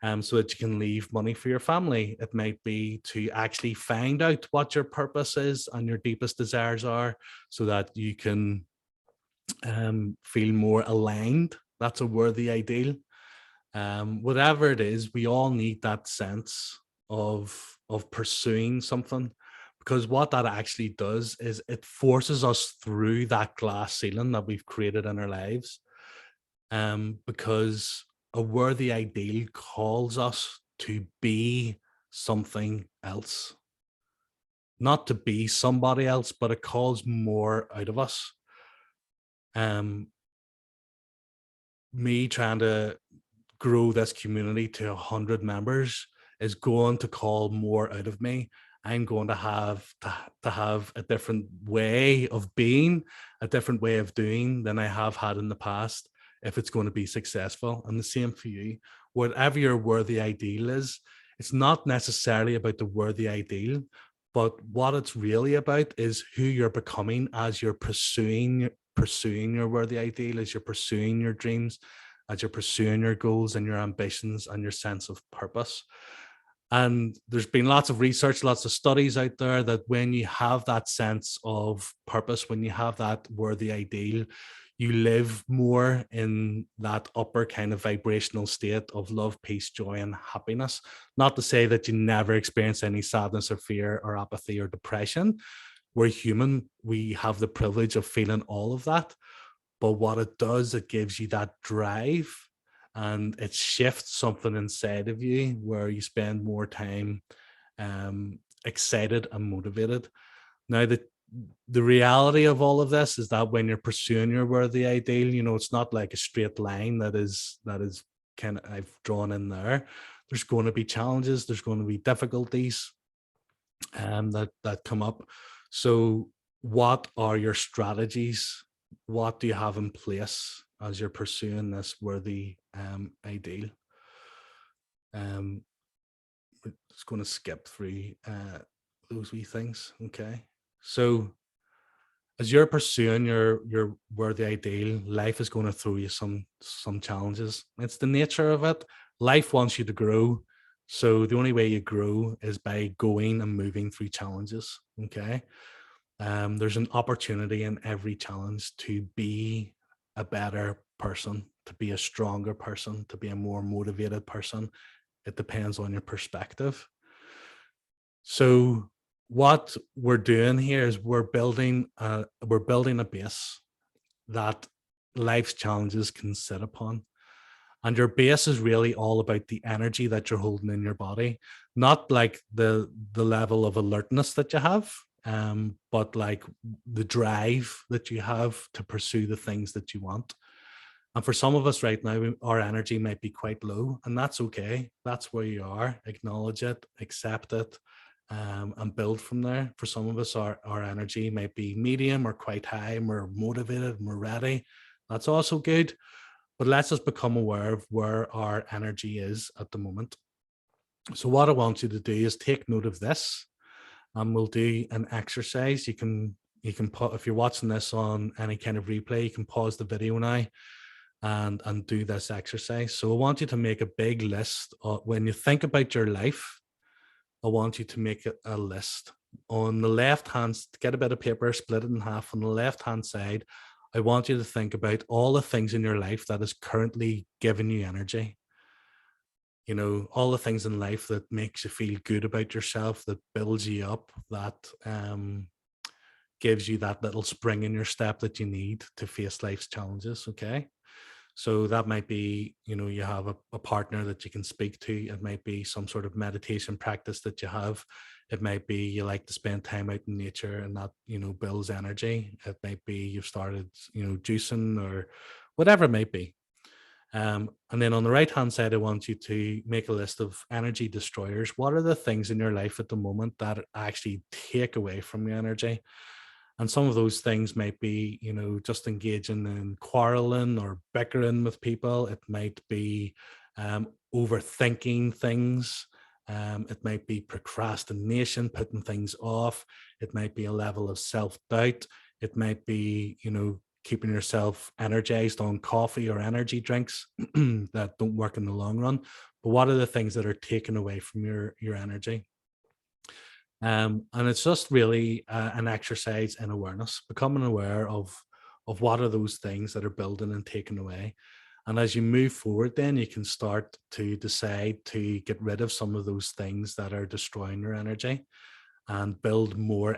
so that you can leave money for your family. It might be to actually find out what your purpose is and your deepest desires are, so that you can feel more aligned. That's a worthy ideal. Whatever it is, we all need that sense of pursuing something, because what that actually does is it forces us through that glass ceiling that we've created in our lives. Because a worthy ideal calls us to be something else, not to be somebody else, but it calls more out of us. Me trying to grow this community to 100 members is going to call more out of me. I'm going to have a different way of being, a different way of doing than I have had in the past, if it's going to be successful. And the same for you. Whatever your worthy ideal is, it's not necessarily about the worthy ideal, but what it's really about is who you're becoming as you're pursuing your worthy ideal, as you're pursuing your dreams, as you're pursuing your goals and your ambitions and your sense of purpose. And there's been lots of research, lots of studies out there that when you have that sense of purpose, when you have that worthy ideal, you live more in that upper kind of vibrational state of love, peace, joy, and happiness. Not to say that you never experience any sadness or fear or apathy or depression. We're human. We have the privilege of feeling all of that. But what it does, it gives you that drive, and it shifts something inside of you where you spend more time excited and motivated. Now, the reality of all of this is that when you're pursuing your worthy ideal, it's not like a straight line that is kind of I've drawn in there. There's going to be challenges, there's going to be difficulties that come up. So what are your strategies? What do you have in place as you're pursuing this worthy ideal? We're just going to skip through those wee things. Okay. So as you're pursuing your worthy ideal, life is going to throw you some challenges. It's the nature of it. Life wants you to grow. So the only way you grow is by going and moving through challenges. Okay. There's an opportunity in every challenge to be a better person, to be a stronger person, to be a more motivated person. It depends on your perspective. So what we're doing here is we're building a base that life's challenges can sit upon. And your base is really all about the energy that you're holding in your body, not like the level of alertness that you have, but like the drive that you have to pursue the things that you want. And for some of us right now, our energy might be quite low, and that's okay. That's where you are. Acknowledge it, accept it, and build from there. For some of us, our energy might be medium or quite high, and we're motivated, and we're ready. That's also good. But let's just become aware of where our energy is at the moment. So what I want you to do is take note of this, and we'll do an exercise. You can if you're watching this on any kind of replay, you can pause the video now and do this exercise. So I want you to make a big list. When you think about your life, I want you to make a list. On the left hand, get a bit of paper, split it in half. On the left hand side, I want you to think about all the things in your life that is currently giving you energy. All the things in life that makes you feel good about yourself, that builds you up, that gives you that little spring in your step that you need to face life's challenges. Okay. So that might be, you have a partner that you can speak to. It might be some sort of meditation practice that you have. It might be you like to spend time out in nature and that, builds energy. It might be you've started, juicing or whatever it might be. And then on the right-hand side, I want you to make a list of energy destroyers. What are the things in your life at the moment that actually take away from your energy? And some of those things might be, just engaging in quarreling or bickering with people. It might be overthinking things. It might be procrastination, putting things off. It might be a level of self-doubt. It might be, keeping yourself energized on coffee or energy drinks that don't work in the long run. But what are the things that are taken away from your energy? And it's just really an exercise in awareness, becoming aware of what are those things that are building and taken away. And as you move forward, then you can start to decide to get rid of some of those things that are destroying your energy and build more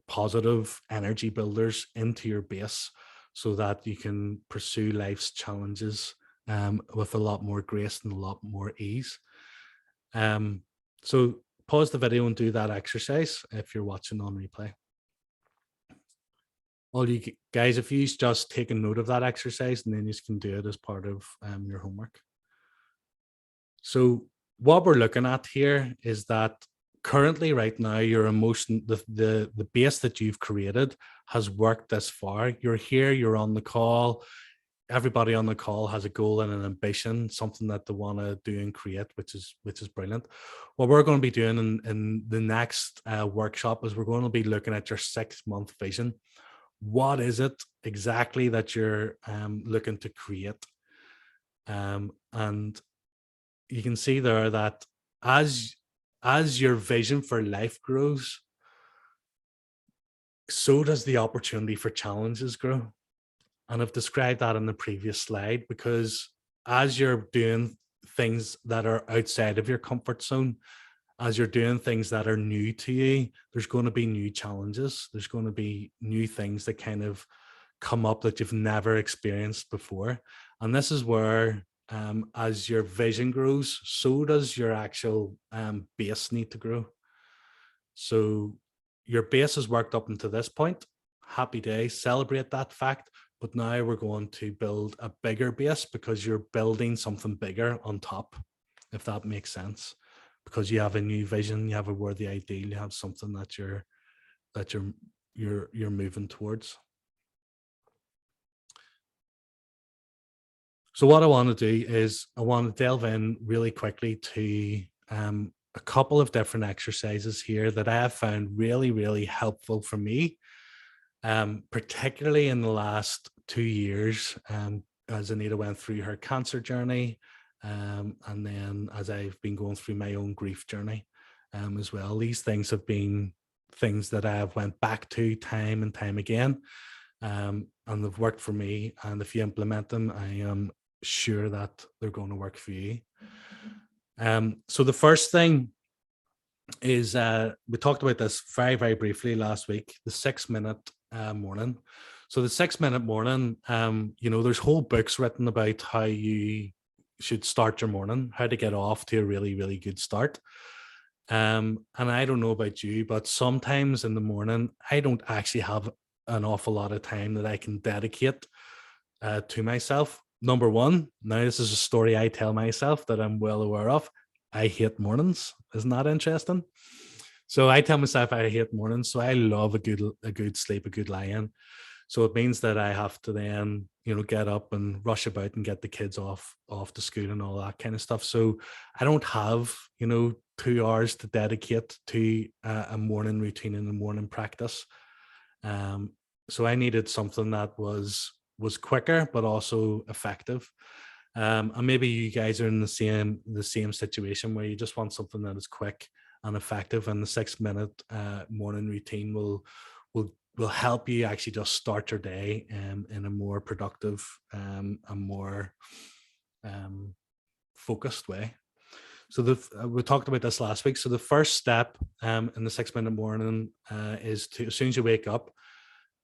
positive energy builders into your base so that you can pursue life's challenges with a lot more grace and a lot more ease. So pause the video and do that exercise if you're watching on replay. All you guys, if you just take a note of that exercise and then you can do it as part of your homework. So what we're looking at here is that currently right now, your emotion, the base that you've created has worked this far. You're here, you're on the call. Everybody on the call has a goal and an ambition, something that they want to do and create, which is brilliant. What we're going to be doing in the next workshop is we're going to be looking at your 6-month vision. What is it exactly that you're looking to create? And you can see there that as your vision for life grows, so does the opportunity for challenges grow. And I've described that in the previous slide, because as you're doing things that are outside of your comfort zone, as you're doing things that are new to you, there's going to be new challenges. There's going to be new things that kind of come up that you've never experienced before. And this is where, as your vision grows, so does your actual base need to grow. So your base has worked up until this point. Happy days, celebrate that fact. But now we're going to build a bigger base because you're building something bigger on top, if that makes sense. Because you have a new vision, you have a worthy ideal, you have something that you're moving towards. So what I want to do is I want to delve in really quickly to a couple of different exercises here that I have found really, really helpful for me, particularly in the last 2 years, as Anita went through her cancer journey, and then as I've been going through my own grief journey as well. These things have been things that I have went back to time and time again, and they've worked for me. And if you implement them, I am sure that they're going to work for you. So the first thing is we talked about this very, very briefly last week, the 6-minute morning. So the 6-minute morning, there's whole books written about how you should start your morning, how to get off to a really, really good start. And I don't know about you, but sometimes in the morning, I don't actually have an awful lot of time that I can dedicate to myself. Number one, now this is a story I tell myself that I'm well aware of. I hate mornings. Isn't that interesting? So I tell myself I hate mornings. So I love a good sleep, a good lie-in. So it means that I have to then, get up and rush about and get the kids off to school and all that kind of stuff. So I don't have, 2 hours to dedicate to a morning routine and a morning practice. So I needed something that was quicker, but also effective. And maybe you guys are in the same situation where you just want something that is quick and effective, and the 6-minute morning routine will help you actually just start your day in a more productive and more focused way. So we talked about this last week. So the first step in the 6-minute morning is to, as soon as you wake up,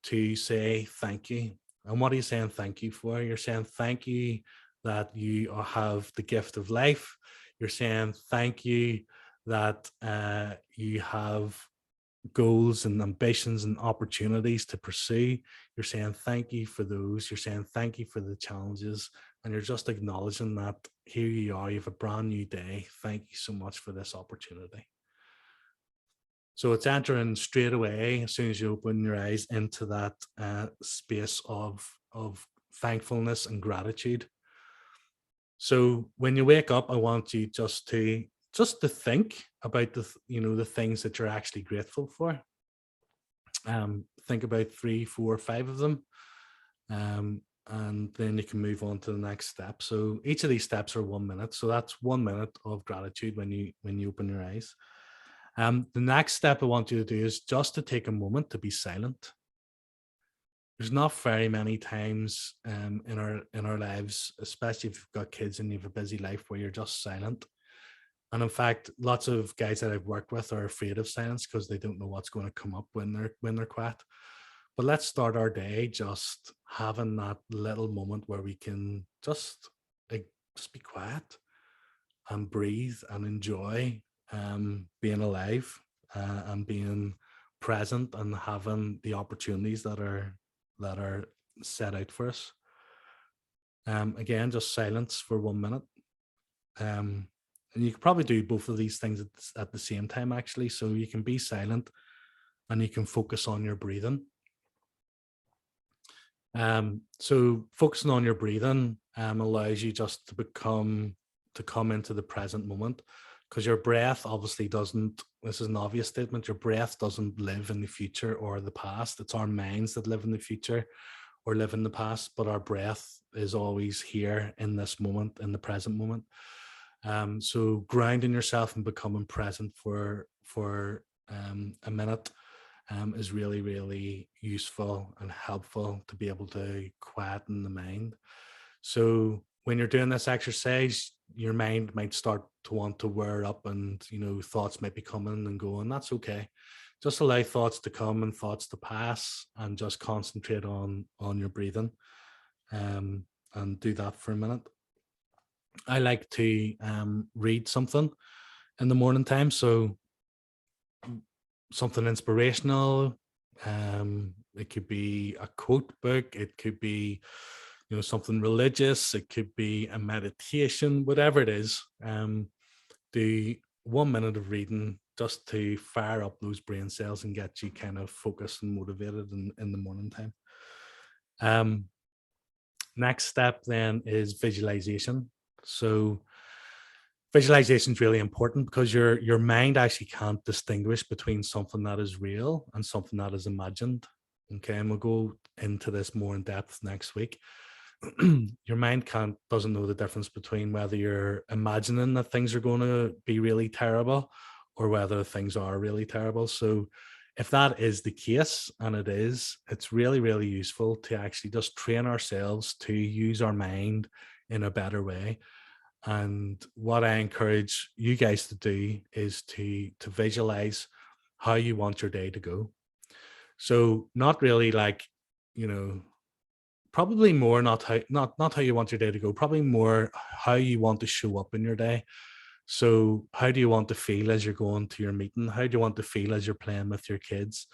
to say thank you. And what are you saying thank you for? You're saying thank you that you have the gift of life. You're saying thank you that you have goals and ambitions and opportunities to pursue. You're saying thank you for those. You're saying thank you for the challenges. And you're just acknowledging that here you are, you have a brand new day. Thank you so much for this opportunity. So it's entering straight away, as soon as you open your eyes, into that space of thankfulness and gratitude. So when you wake up, I want you just to think about the things that you're actually grateful for. Think about 3, 4, 5 of them, and then you can move on to the next step. So each of these steps are 1 minute. So that's 1 minute of gratitude when you open your eyes. The next step I want you to do is just to take a moment to be silent. There's not very many times in our lives, especially if you've got kids and you have a busy life, where you're just silent. And in fact, lots of guys that I've worked with are afraid of silence because they don't know what's going to come up when they're quiet. But let's start our day just having that little moment where we can just be quiet and breathe and enjoy being alive and being present and having the opportunities that are set out for us. Again, just silence for 1 minute. And you can probably do both of these things at the same time, actually. So you can be silent and you can focus on your breathing. So focusing on your breathing allows you just to come into the present moment, because your breath obviously doesn't, this is an obvious statement, your breath doesn't live in the future or the past. It's our minds that live in the future or live in the past, but our breath is always here in this moment, in the present moment. So grounding yourself and becoming present for a minute is really, really useful and helpful to be able to quieten the mind. So when you're doing this exercise, your mind might start to want to wear up, and thoughts might be coming and going. That's okay. Just allow thoughts to come and thoughts to pass, and just concentrate on your breathing, and do that for a minute. I like to read something in the morning time. So something inspirational. It could be a quote book. It could be, something religious. It could be a meditation, whatever it is. Do 1 minute of reading just to fire up those brain cells and get you kind of focused and motivated in the morning time. Next step then is visualization. So visualization is really important because your mind actually can't distinguish between something that is real and something that is imagined. Okay, and we'll go into this more in depth next week. Your mind doesn't know the difference between whether you're imagining that things are going to be really terrible or whether things are really terrible. So if that is the case, and it is, it's really, really useful to actually just train ourselves to use our mind in a better way. And what I encourage you guys to do is to visualize how you want your day to go. So not really like, probably more not how you want your day to go, probably more how you want to show up in your day. So how do you want to feel as you're going to your meeting? How do you want to feel as you're playing with your kids?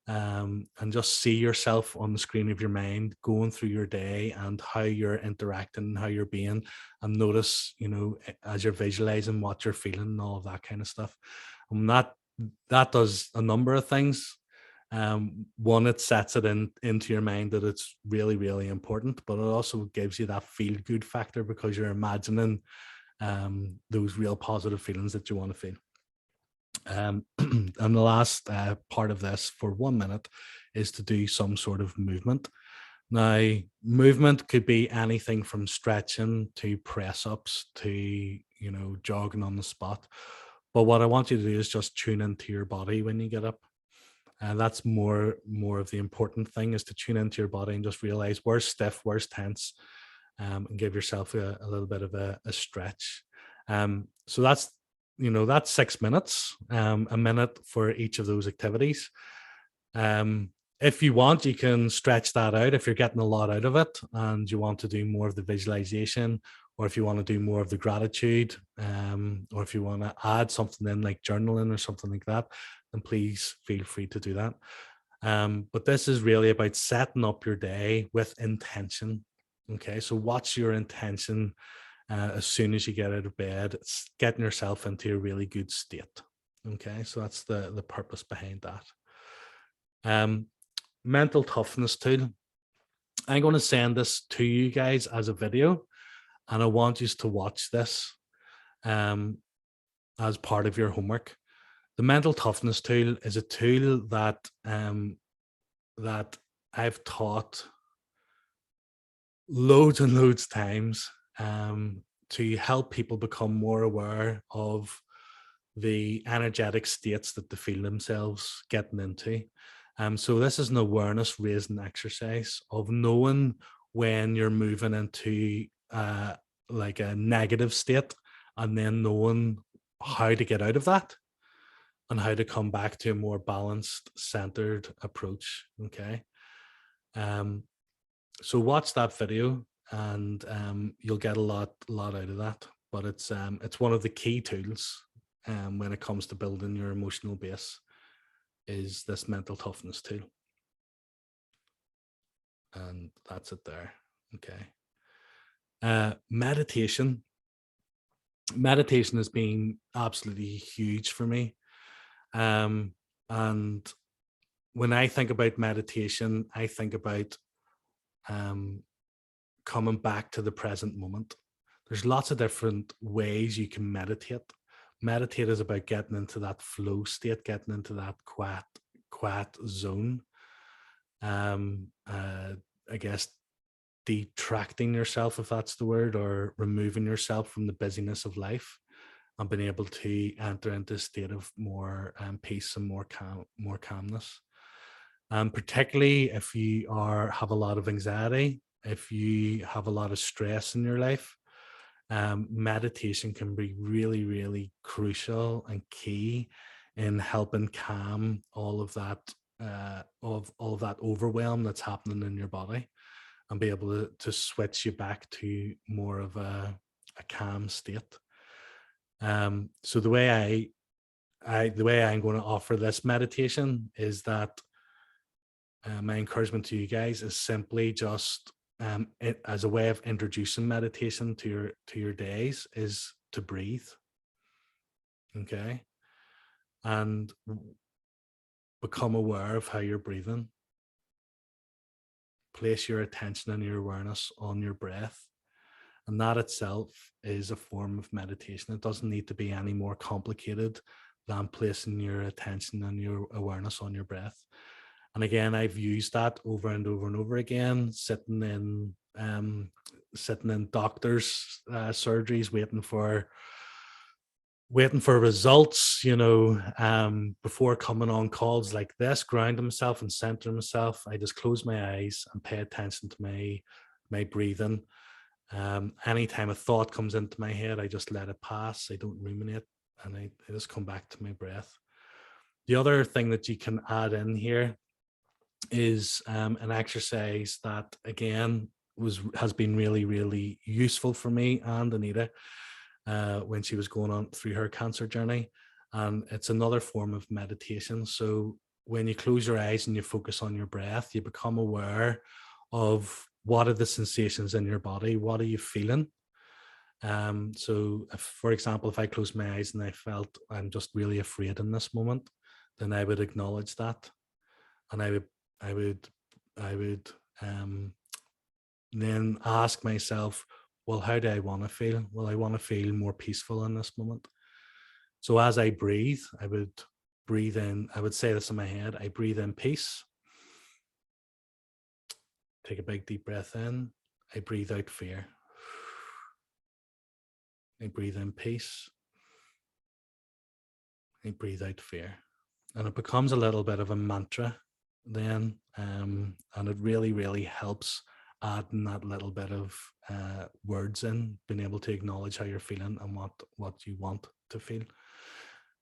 And just see yourself on the screen of your mind going through your day and how you're interacting, how you're being, and notice, as you're visualizing what you're feeling and all of that kind of stuff. And that does a number of things. One, it sets it into your mind that it's really, really important, but it also gives you that feel good factor because you're imagining those real positive feelings that you want to feel. And the last part of this for 1 minute is to do some sort of movement. Now, movement could be anything from stretching to press ups to, jogging on the spot. But what I want you to do is just tune into your body when you get up. And that's more of the important thing, is to tune into your body and just realize where's stiff, where's tense, and give yourself a little bit of a stretch. So that's 6 minutes, a minute for each of those activities. If you want, you can stretch that out if you're getting a lot out of it and you want to do more of the visualization, or if you want to do more of the gratitude, or if you want to add something in like journaling or something like that, then please feel free to do that. But this is really about setting up your day with intention. Okay, so what's your intention as soon as you get out of bed? It's getting yourself into a really good state. Okay, so that's the purpose behind that. Mental toughness tool. I'm going to send this to you guys as a video, and I want you to watch this as part of your homework. The mental toughness tool is a tool that that I've taught loads and loads of times to help people become more aware of the energetic states that they feel themselves getting into. So this is an awareness raising exercise of knowing when you're moving into like a negative state, and then knowing how to get out of that and how to come back to a more balanced, centered approach. Okay. So watch that video, and you'll get a lot out of that. But it's one of the key tools when it comes to building your emotional base, is this mental toughness tool. And that's it there. Okay. Meditation has been absolutely huge for me. And when I think about meditation, I think about coming back to the present moment. There's lots of different ways you can meditate. Meditate is about getting into that flow state, getting into that quiet zone. I guess detracting yourself, if that's the word, or removing yourself from the busyness of life, and being able to enter into a state of more peace and more calmness. Particularly if you have a lot of anxiety, if you have a lot of stress in your life, meditation can be really, really crucial and key in helping calm all of that overwhelm that's happening in your body, and be able to switch you back to more of a calm state. So the way the way I'm going to offer this meditation is that my encouragement to you guys is simply just as a way of introducing meditation to your days is to breathe. Okay. And become aware of how you're breathing. Place your attention and your awareness on your breath. And that itself is a form of meditation. It doesn't need to be any more complicated than placing your attention and your awareness on your breath. And again, I've used that over and over and over again, sitting in doctors' surgeries, waiting for results, before coming on calls like this, grounding myself and centering myself. I just close my eyes and pay attention to my breathing. Anytime a thought comes into my head, I just let it pass. I don't ruminate, and I just come back to my breath. The other thing that you can add in here is an exercise that again has been really, really useful for me and Anita when she was going on through her cancer journey. And it's another form of meditation. So when you close your eyes and you focus on your breath, you become aware of what are the sensations in your body, what are you feeling. So if, for example, if I close my eyes and I felt I'm just really afraid in this moment, then I would acknowledge that, and I would then ask myself, well, how do I want to feel? Well, I want to feel more peaceful in this moment. So as I breathe, I would breathe in, I would say this in my head, I breathe in peace. Take a big deep breath in. I breathe out fear. I breathe in peace. I breathe out fear. And it becomes a little bit of a mantra then, and it really, really helps adding that little bit of words in, being able to acknowledge how you're feeling and what you want to feel.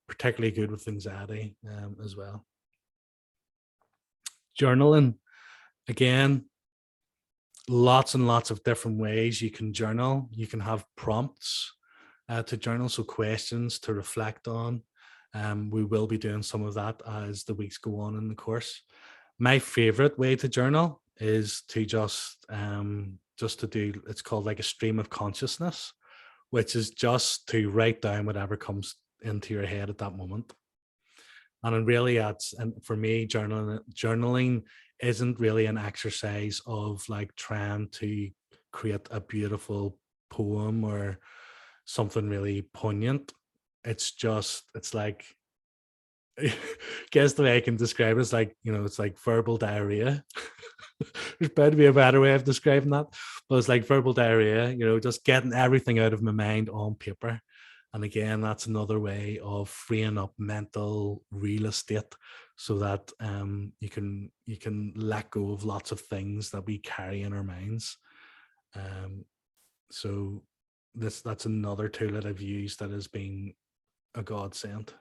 Particularly good with anxiety as well. Journaling, again, lots and lots of different ways you can journal. You can have prompts to journal, so questions to reflect on. We will be doing some of that as the weeks go on in the course. My favorite way to journal is to just to do, it's called like a stream of consciousness, which is just to write down whatever comes into your head at that moment. And really, and for me, journaling isn't really an exercise of like trying to create a beautiful poem or something really poignant. It's like, guess the way I can describe it is like, it's like verbal diarrhea. There's bound to be a better way of describing that, but it's like verbal diarrhea, just getting everything out of my mind on paper. And again, that's another way of freeing up mental real estate so that you can let go of lots of things that we carry in our minds. So that's another tool that I've used that has been a godsend.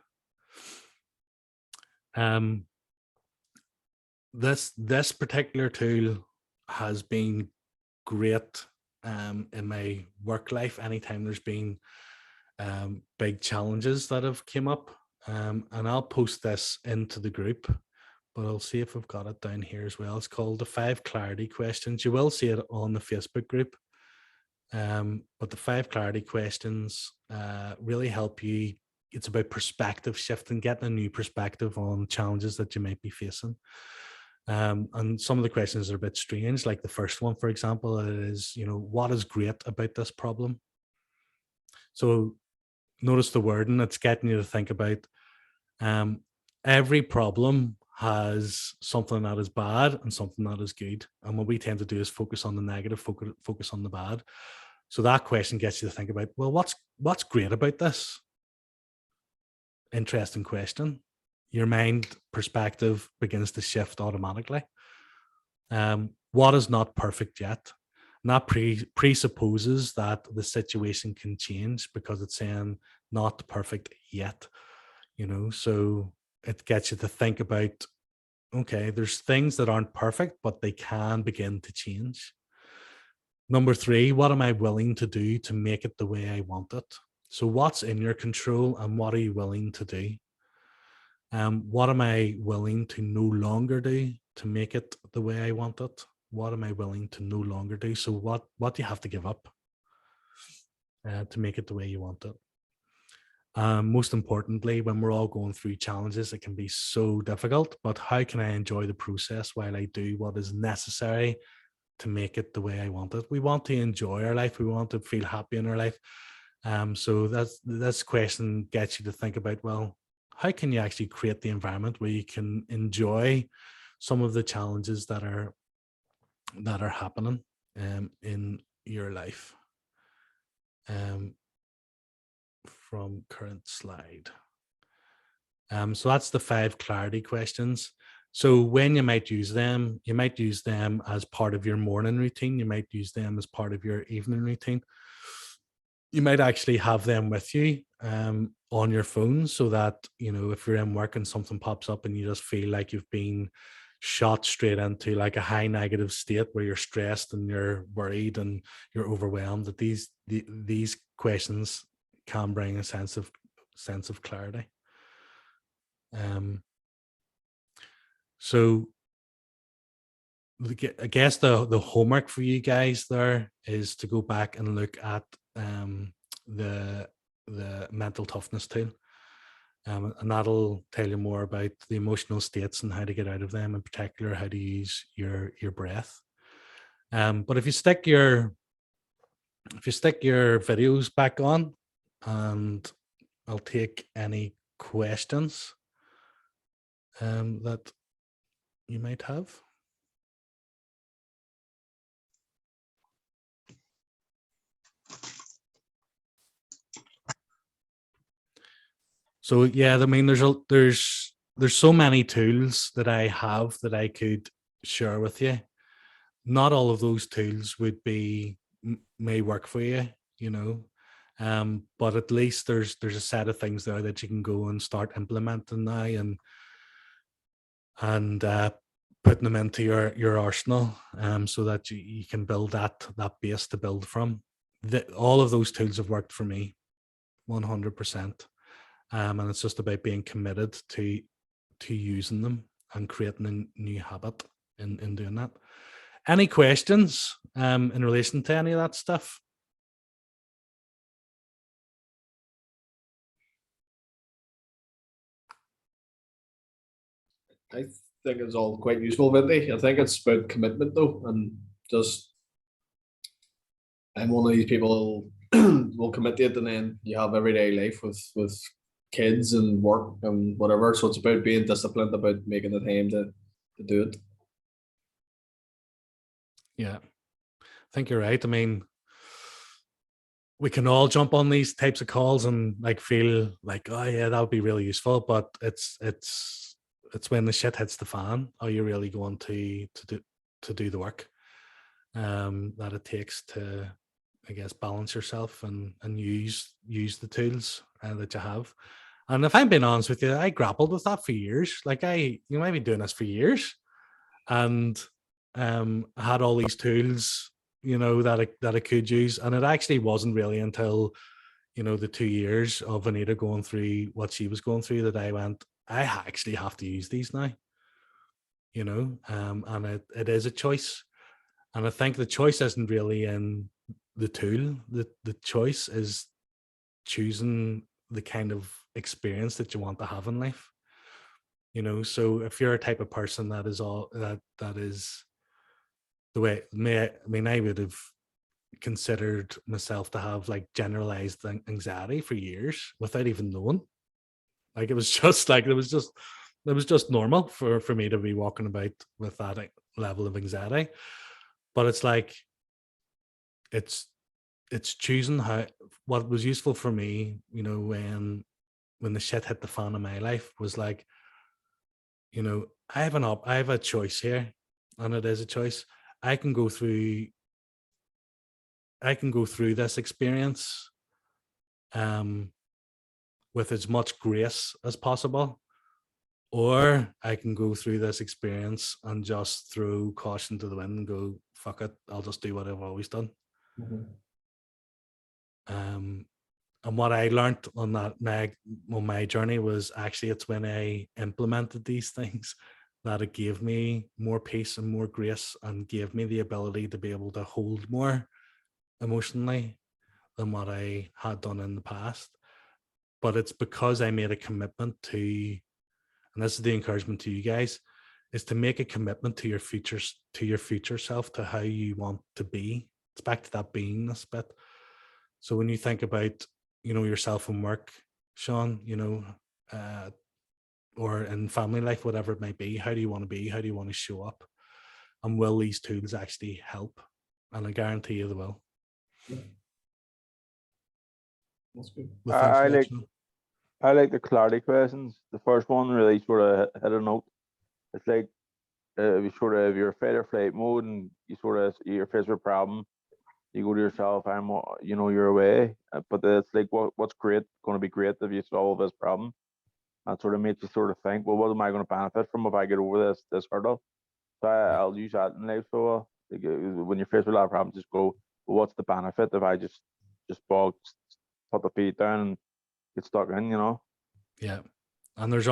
This particular tool has been great in my work life. Anytime there's been big challenges that have came up, and I'll post this into the group, but I'll see if I've got it down here as well. It's called the 5 clarity questions. You will see it on the Facebook group, but the 5 clarity questions really help you. It's about perspective shifting, getting a new perspective on challenges that you might be facing. And some of the questions are a bit strange. Like the first one, for example, is, what is great about this problem? So notice the wording. It's getting you to think about every problem has something that is bad and something that is good. And what we tend to do is focus on the negative, focus on the bad. So that question gets you to think about, well, what's great about this? Interesting question. Your mind perspective begins to shift automatically. What is not perfect yet? And that presupposes that the situation can change because it's saying not perfect yet, so it gets you to think about, okay, there's things that aren't perfect, but they can begin to change. Number 3, what am I willing to do to make it the way I want it? So what's in your control and what are you willing to do? What am I willing to no longer do to make it the way I want it? What am I willing to no longer do? So what do you have to give up to make it the way you want it? Most importantly, when we're all going through challenges, it can be so difficult, but how can I enjoy the process while I do what is necessary to make it the way I want it? We want to enjoy our life. We want to feel happy in our life. So this question gets you to think about, well, how can you actually create the environment where you can enjoy some of the challenges that are happening in your life? From current slide. So that's the 5 clarity questions. So when you might use them as part of your morning routine. You might use them as part of your evening routine. You might actually have them with you on your phone, so that, you know, if you're in work and something pops up and you just feel like you've been shot straight into like a high negative state where you're stressed and you're worried and you're overwhelmed, that these questions can bring a sense of clarity. So I guess the homework for you guys there is to go back and look at the mental toughness tool. And that'll tell you more about the emotional states and how to get out of them, in particular how to use your breath. But if you stick your videos back on, and I'll take any questions that you might have. So yeah, I mean, there's so many tools that I have that I could share with you. Not all of those tools may work for you, you know. But at least there's a set of things there that you can go and start implementing now, and putting them into your arsenal, so that you can build that base to build from. All of those tools have worked for me 100%. And it's just about being committed to using them and creating a new habit in doing that. Any questions in relation to any of that stuff? I think it's all quite useful, Vinny. I think it's about commitment though, and just I'm one of these people will commit to it, and then you have everyday life with kids and work and whatever. So it's about being disciplined, about making the time to do it. Yeah, I think you're right. I mean, we can all jump on these types of calls and like feel like, oh yeah, that would be really useful, but it's when the shit hits the fan, are you really going to do the work that it takes to, I guess, balance yourself and use the tools that you have. And if I'm being honest with you, I grappled with that for years. Like you might be doing this for years, and had all these tools, you know, that I could use. And it actually wasn't really until, you know, the 2 years of Anita going through what she was going through that I went, I actually have to use these now, you know. And it is a choice. And I think the choice isn't really in the tool. The choice is choosing the kind of experience that you want to have in life. You know, so if you're a type of person that is that is the way, I mean, I would have considered myself to have like generalized anxiety for years without even knowing. Like it was just like it was just normal for me to be walking about with that level of anxiety. But it's like it's choosing what was useful for me, you know, when the shit hit the fan in my life was like, you know, I have a choice here, and it is a choice. I can go through this experience with as much grace as possible, or I can go through this experience and just throw caution to the wind and go, fuck it, I'll just do what I've always done. Mm-hmm. And what I learned on my journey was actually it's when I implemented these things that it gave me more peace and more grace and gave me the ability to be able to hold more emotionally than what I had done in the past. But it's because I made a commitment to, and this is the encouragement to you guys, is to make a commitment to your future self, to how you want to be. It's back to that beingness bit. So when you think about, yourself in work, Sean, or in family life, whatever it might be, how do you want to be? How do you want to show up? And will these tools actually help? And I guarantee you they will. That's good. Well, thanks for I that, like Sean. I like the clarity questions. The first one really sort of hit a note. It's like if you're fight or flight mode and you're faced with a problem, you go to yourself, you're away. But it's like what's going to be great if you solve this problem? And sort of makes you sort of think, well, what am I going to benefit from if I get over this hurdle? So I'll use that in life. So like, when you're faced with a lot of problems, just go, well, what's the benefit if I just put the feet down and get stuck in, Yeah. And there's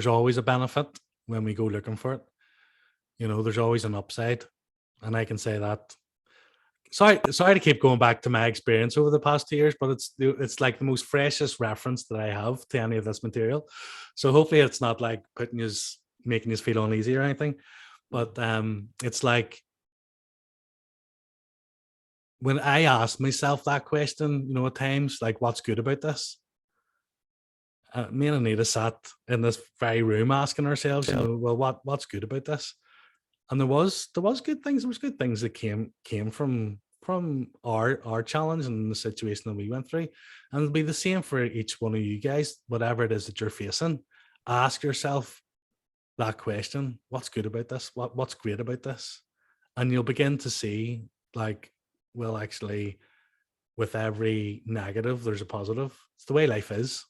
always a benefit when we go looking for it. There's always an upside. And I can say that. Sorry to keep going back to my experience over the past 2 years, but it's like the most freshest reference that I have to any of this material. So hopefully it's not like making you feel uneasy or anything. But it's like when I ask myself that question, at times, like, what's good about this? Me and Anita sat in this very room asking ourselves, well, what's good about this? And there was good things. There was good things that came from our challenge and the situation that we went through. And it'll be the same for each one of you guys, whatever it is that you're facing. Ask yourself that question: what's good about this? What's great about this? And you'll begin to see, like, well, actually, with every negative, there's a positive. It's the way life is.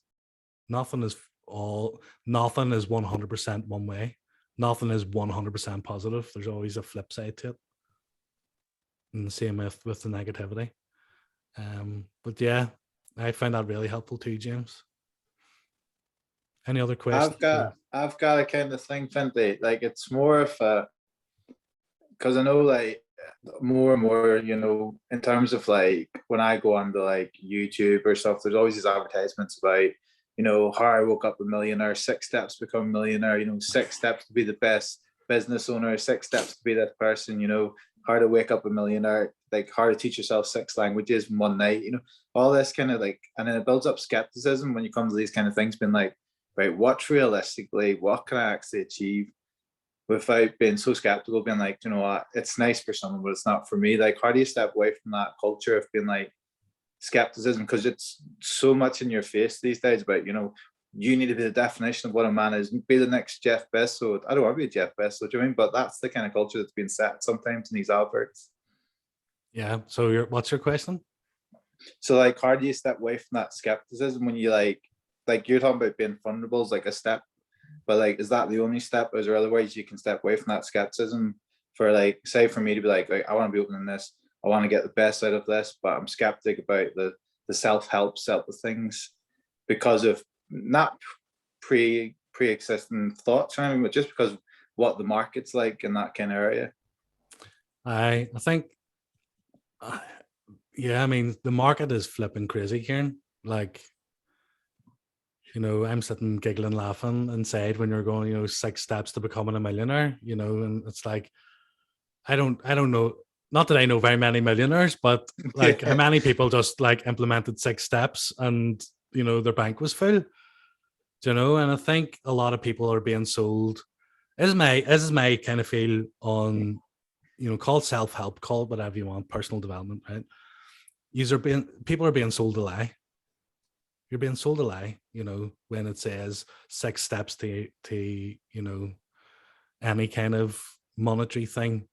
Nothing is 100% one way. Nothing is 100% positive. There's always a flip side to it. And the same with the negativity. But yeah, I find that really helpful too, James. Any other questions? I've got a kind of thing, Finley. Like it's more of a, because I know like more and more, in terms of like when I go onto like YouTube or stuff, there's always these advertisements about, how I woke up a millionaire, 6 steps to become a millionaire, 6 steps to be the best business owner, 6 steps to be that person, how to wake up a millionaire, like how to teach yourself 6 languages in one night, all this kind of like, and then it builds up skepticism when you come to these kind of things, being like, right, what's realistically, what can I actually achieve without being so skeptical, being like, what, it's nice for someone, but it's not for me. Like, how do you step away from that culture of being like skepticism? Because it's so much in your face these days about, you need to be the definition of what a man is, be the next Jeff Bezos. I don't want to be a Jeff Bezos, do you know what I mean? But that's the kind of culture that's being set sometimes in these adverts. Yeah. So what's your question? So like, how do you step away from that skepticism when you like you're talking about being vulnerable is like a step, but like, is that the only step? Or is there other ways you can step away from that skepticism? For like, say for me to be like I want to be opening this, I want to get the best out of this, but I'm skeptic about the self-help set of things because of not pre-existing thoughts or anything, but just because of what the market's like in that kind of area. I think, yeah, I mean, the market is flipping crazy, Kieran. Like, I'm sitting giggling, laughing inside when you're going, 6 steps to becoming a millionaire, and it's like, I don't know. Not that I know very many millionaires, but like how many people just like implemented 6 steps and, their bank was full, and I think a lot of people are being sold. This is my kind of feel on, call it self-help, call it whatever you want, personal development, right? People are being sold a lie. You're being sold a lie, when it says 6 steps to any kind of monetary thing,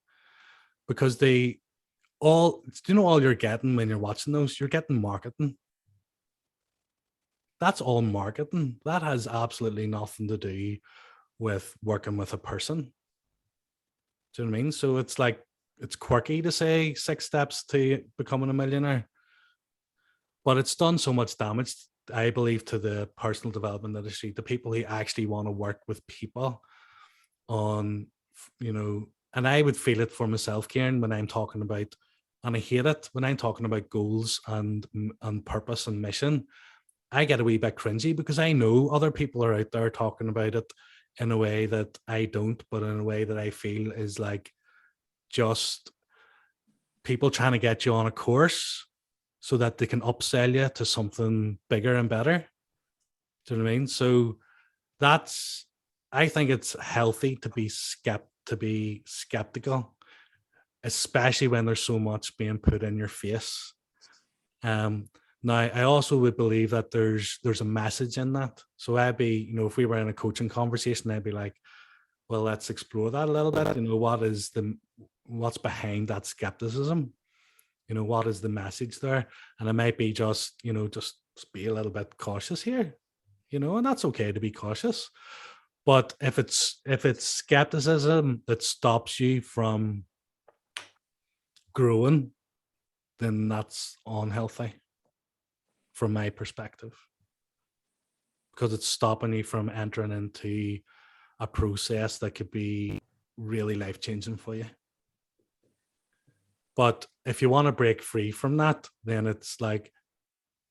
because all you're getting when you're watching those, you're getting marketing. That's all marketing. That has absolutely nothing to do with working with a person. Do you know what I mean? So it's like, it's quirky to say 6 steps to becoming a millionaire. but it's done so much damage, I believe, to the personal development industry, the people who actually want to work with people on, and I would feel it for myself, Kieran, when I'm talking about, and I hate it, when I'm talking about goals and purpose and mission, I get a wee bit cringy because I know other people are out there talking about it in a way that I don't, but in a way that I feel is like just people trying to get you on a course so that they can upsell you to something bigger and better. Do you know what I mean? So I think it's healthy to be skeptical, especially when there's so much being put in your face. Now, I also would believe that there's a message in that. So I'd be, if we were in a coaching conversation, I'd be like, well, let's explore that a little bit. What's behind that skepticism? What is the message there? And it might be just be a little bit cautious here, and that's okay to be cautious. But if it's skepticism that stops you from growing, then that's unhealthy from my perspective, because it's stopping you from entering into a process that could be really life-changing for you. But if you want to break free from that, then it's like,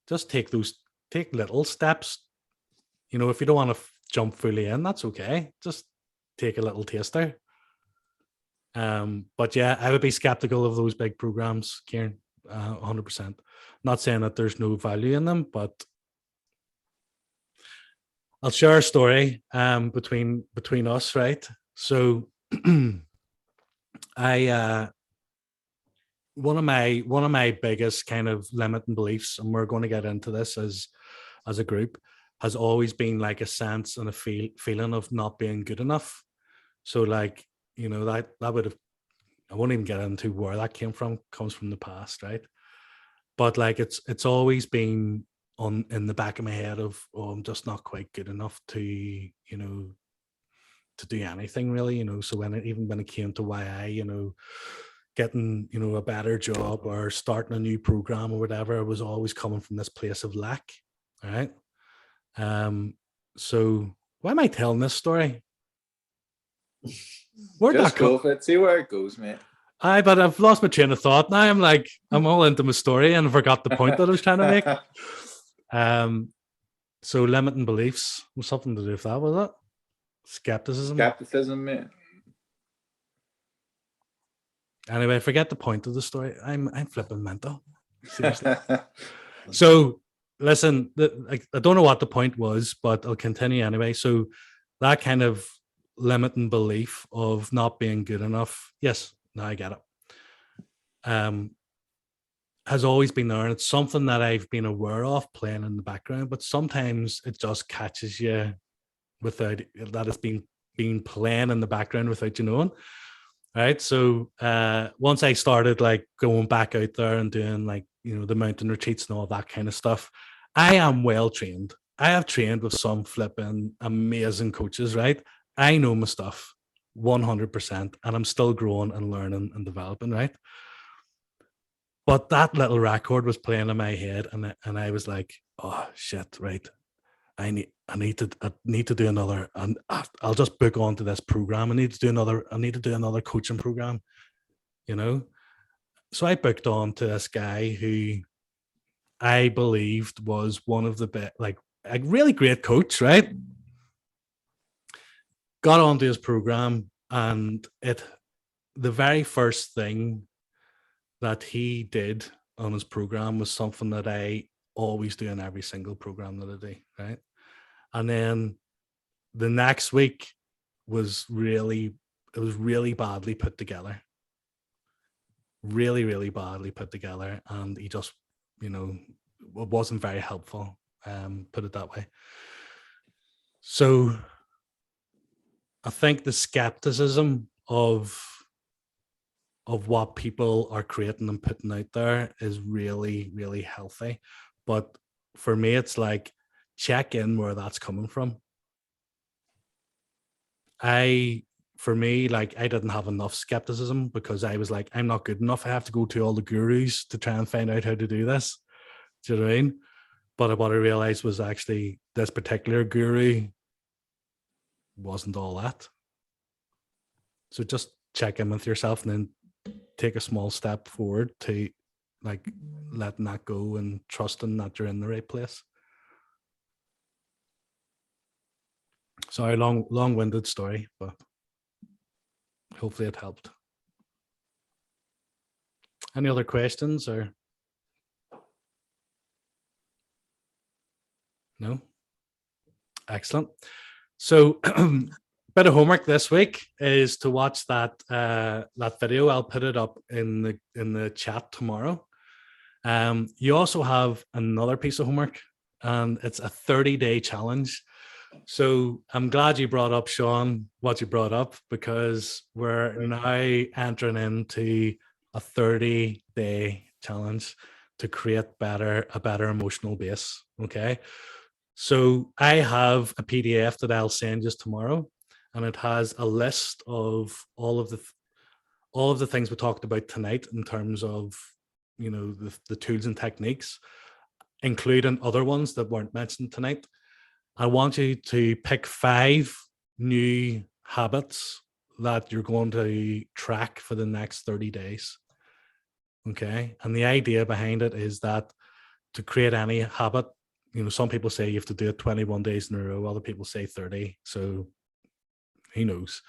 just take little steps. If you don't want to jump fully in, that's okay. Just take a little taster. But yeah, I would be skeptical of those big programs, Kieran, 100%. Not saying that there's no value in them, but I'll share a story between us, right? So one of my biggest kind of limiting beliefs, and we're going to get into this as a group, has always been like a sense and a feeling of not being good enough. So like, that would have, I won't even get into where that comes from the past, right? But like, it's always been in the back of my head of, I'm just not quite good enough to do anything really, So when it came to YI, getting, a better job or starting a new program or whatever, it was always coming from this place of lack. All right. So why am I telling this story? Where'd Just that come? go for it. See where it goes, mate. But I've lost my train of thought now. I'm all into my story and I forgot the point that I was trying to make. So limiting beliefs was something to do with that, was it? Skepticism. Skepticism, mate. Anyway, forget the point of the story. I'm flipping mental. Seriously. So listen, I don't know what the point was, but I'll continue anyway. So that kind of limiting belief of not being good enough. Yes, now I get it. Has always been there, and it's something that I've been aware of playing in the background, but sometimes it just catches you without that it's been playing in the background without you knowing. Right. So once I started like going back out there and doing like, the mountain retreats and all that kind of stuff, I am well trained. I have trained with some flipping amazing coaches, right? I know my stuff 100%, and I'm still growing and learning and developing, right? But that little record was playing in my head, and I was like, oh shit, right? I need to do another, and I'll just book onto this program. I need to do another coaching program, So I booked on to this guy who I believed was one of the best, like a really great coach, right? Got onto his program, and the very first thing that he did on his program was something that I always do in every single program that I do, right? And then the next week was really badly put together. Really, really badly put together. And he just, it wasn't very helpful, put it that way. So I think the skepticism of what people are creating and putting out there is really, really healthy. But for me, it's like, check in where that's coming from. For me, like, I didn't have enough skepticism because I was like, I'm not good enough. I have to go to all the gurus to try and find out how to do this. Do you know what I mean? But what I realized was actually this particular guru wasn't all that. So just check in with yourself and then take a small step forward to like letting that go and trusting that you're in the right place. Sorry, long-winded story, but hopefully it helped. Any other questions or no? Excellent. So bit of homework this week is to watch that that video. I'll put it up in the chat tomorrow. You also have another piece of homework, and it's a 30-day challenge. So I'm glad you brought up, Sean, what you brought up, because we're now entering into a 30-day challenge to create a better emotional base. Okay. So I have a PDF that I'll send just tomorrow, and it has a list of all of the things we talked about tonight in terms of, you know, the tools and techniques, including other ones that weren't mentioned tonight. I want you to pick 5 new habits that you're going to track for the next 30 days. Okay. And the idea behind it is that to create any habit, you know, some people say you have to do it 21 days in a row, other people say 30. So who knows?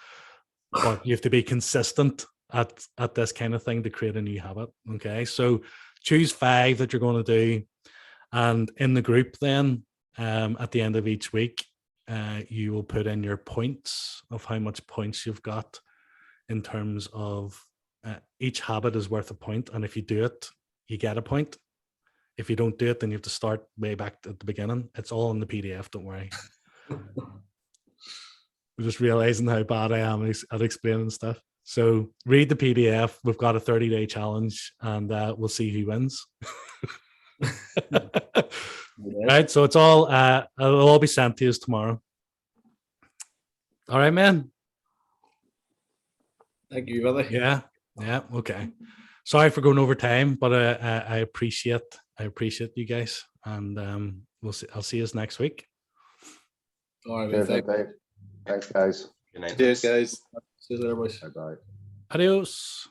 But you have to be consistent at this kind of thing to create a new habit. Okay. So choose 5 that you're going to do. And in the group then, at the end of each week, you will put in your points of how much points you've got in terms of each habit is worth a point. And if you do it, you get a point. If you don't do it, then you have to start way back at the beginning. It's all in the PDF, don't worry. We're just realizing how bad I am at explaining stuff. So read the PDF. We've got a 30-day challenge, and we'll see who wins. Right, so it's all it'll all be sent to you tomorrow. All right, man. Thank you, brother. Yeah, okay. Sorry for going over time, but I appreciate you guys, and I'll see you next week. All right, Cheers, thank mate. Thanks, guys. Cheers, guys. See you later, boys. Bye-bye. Adios.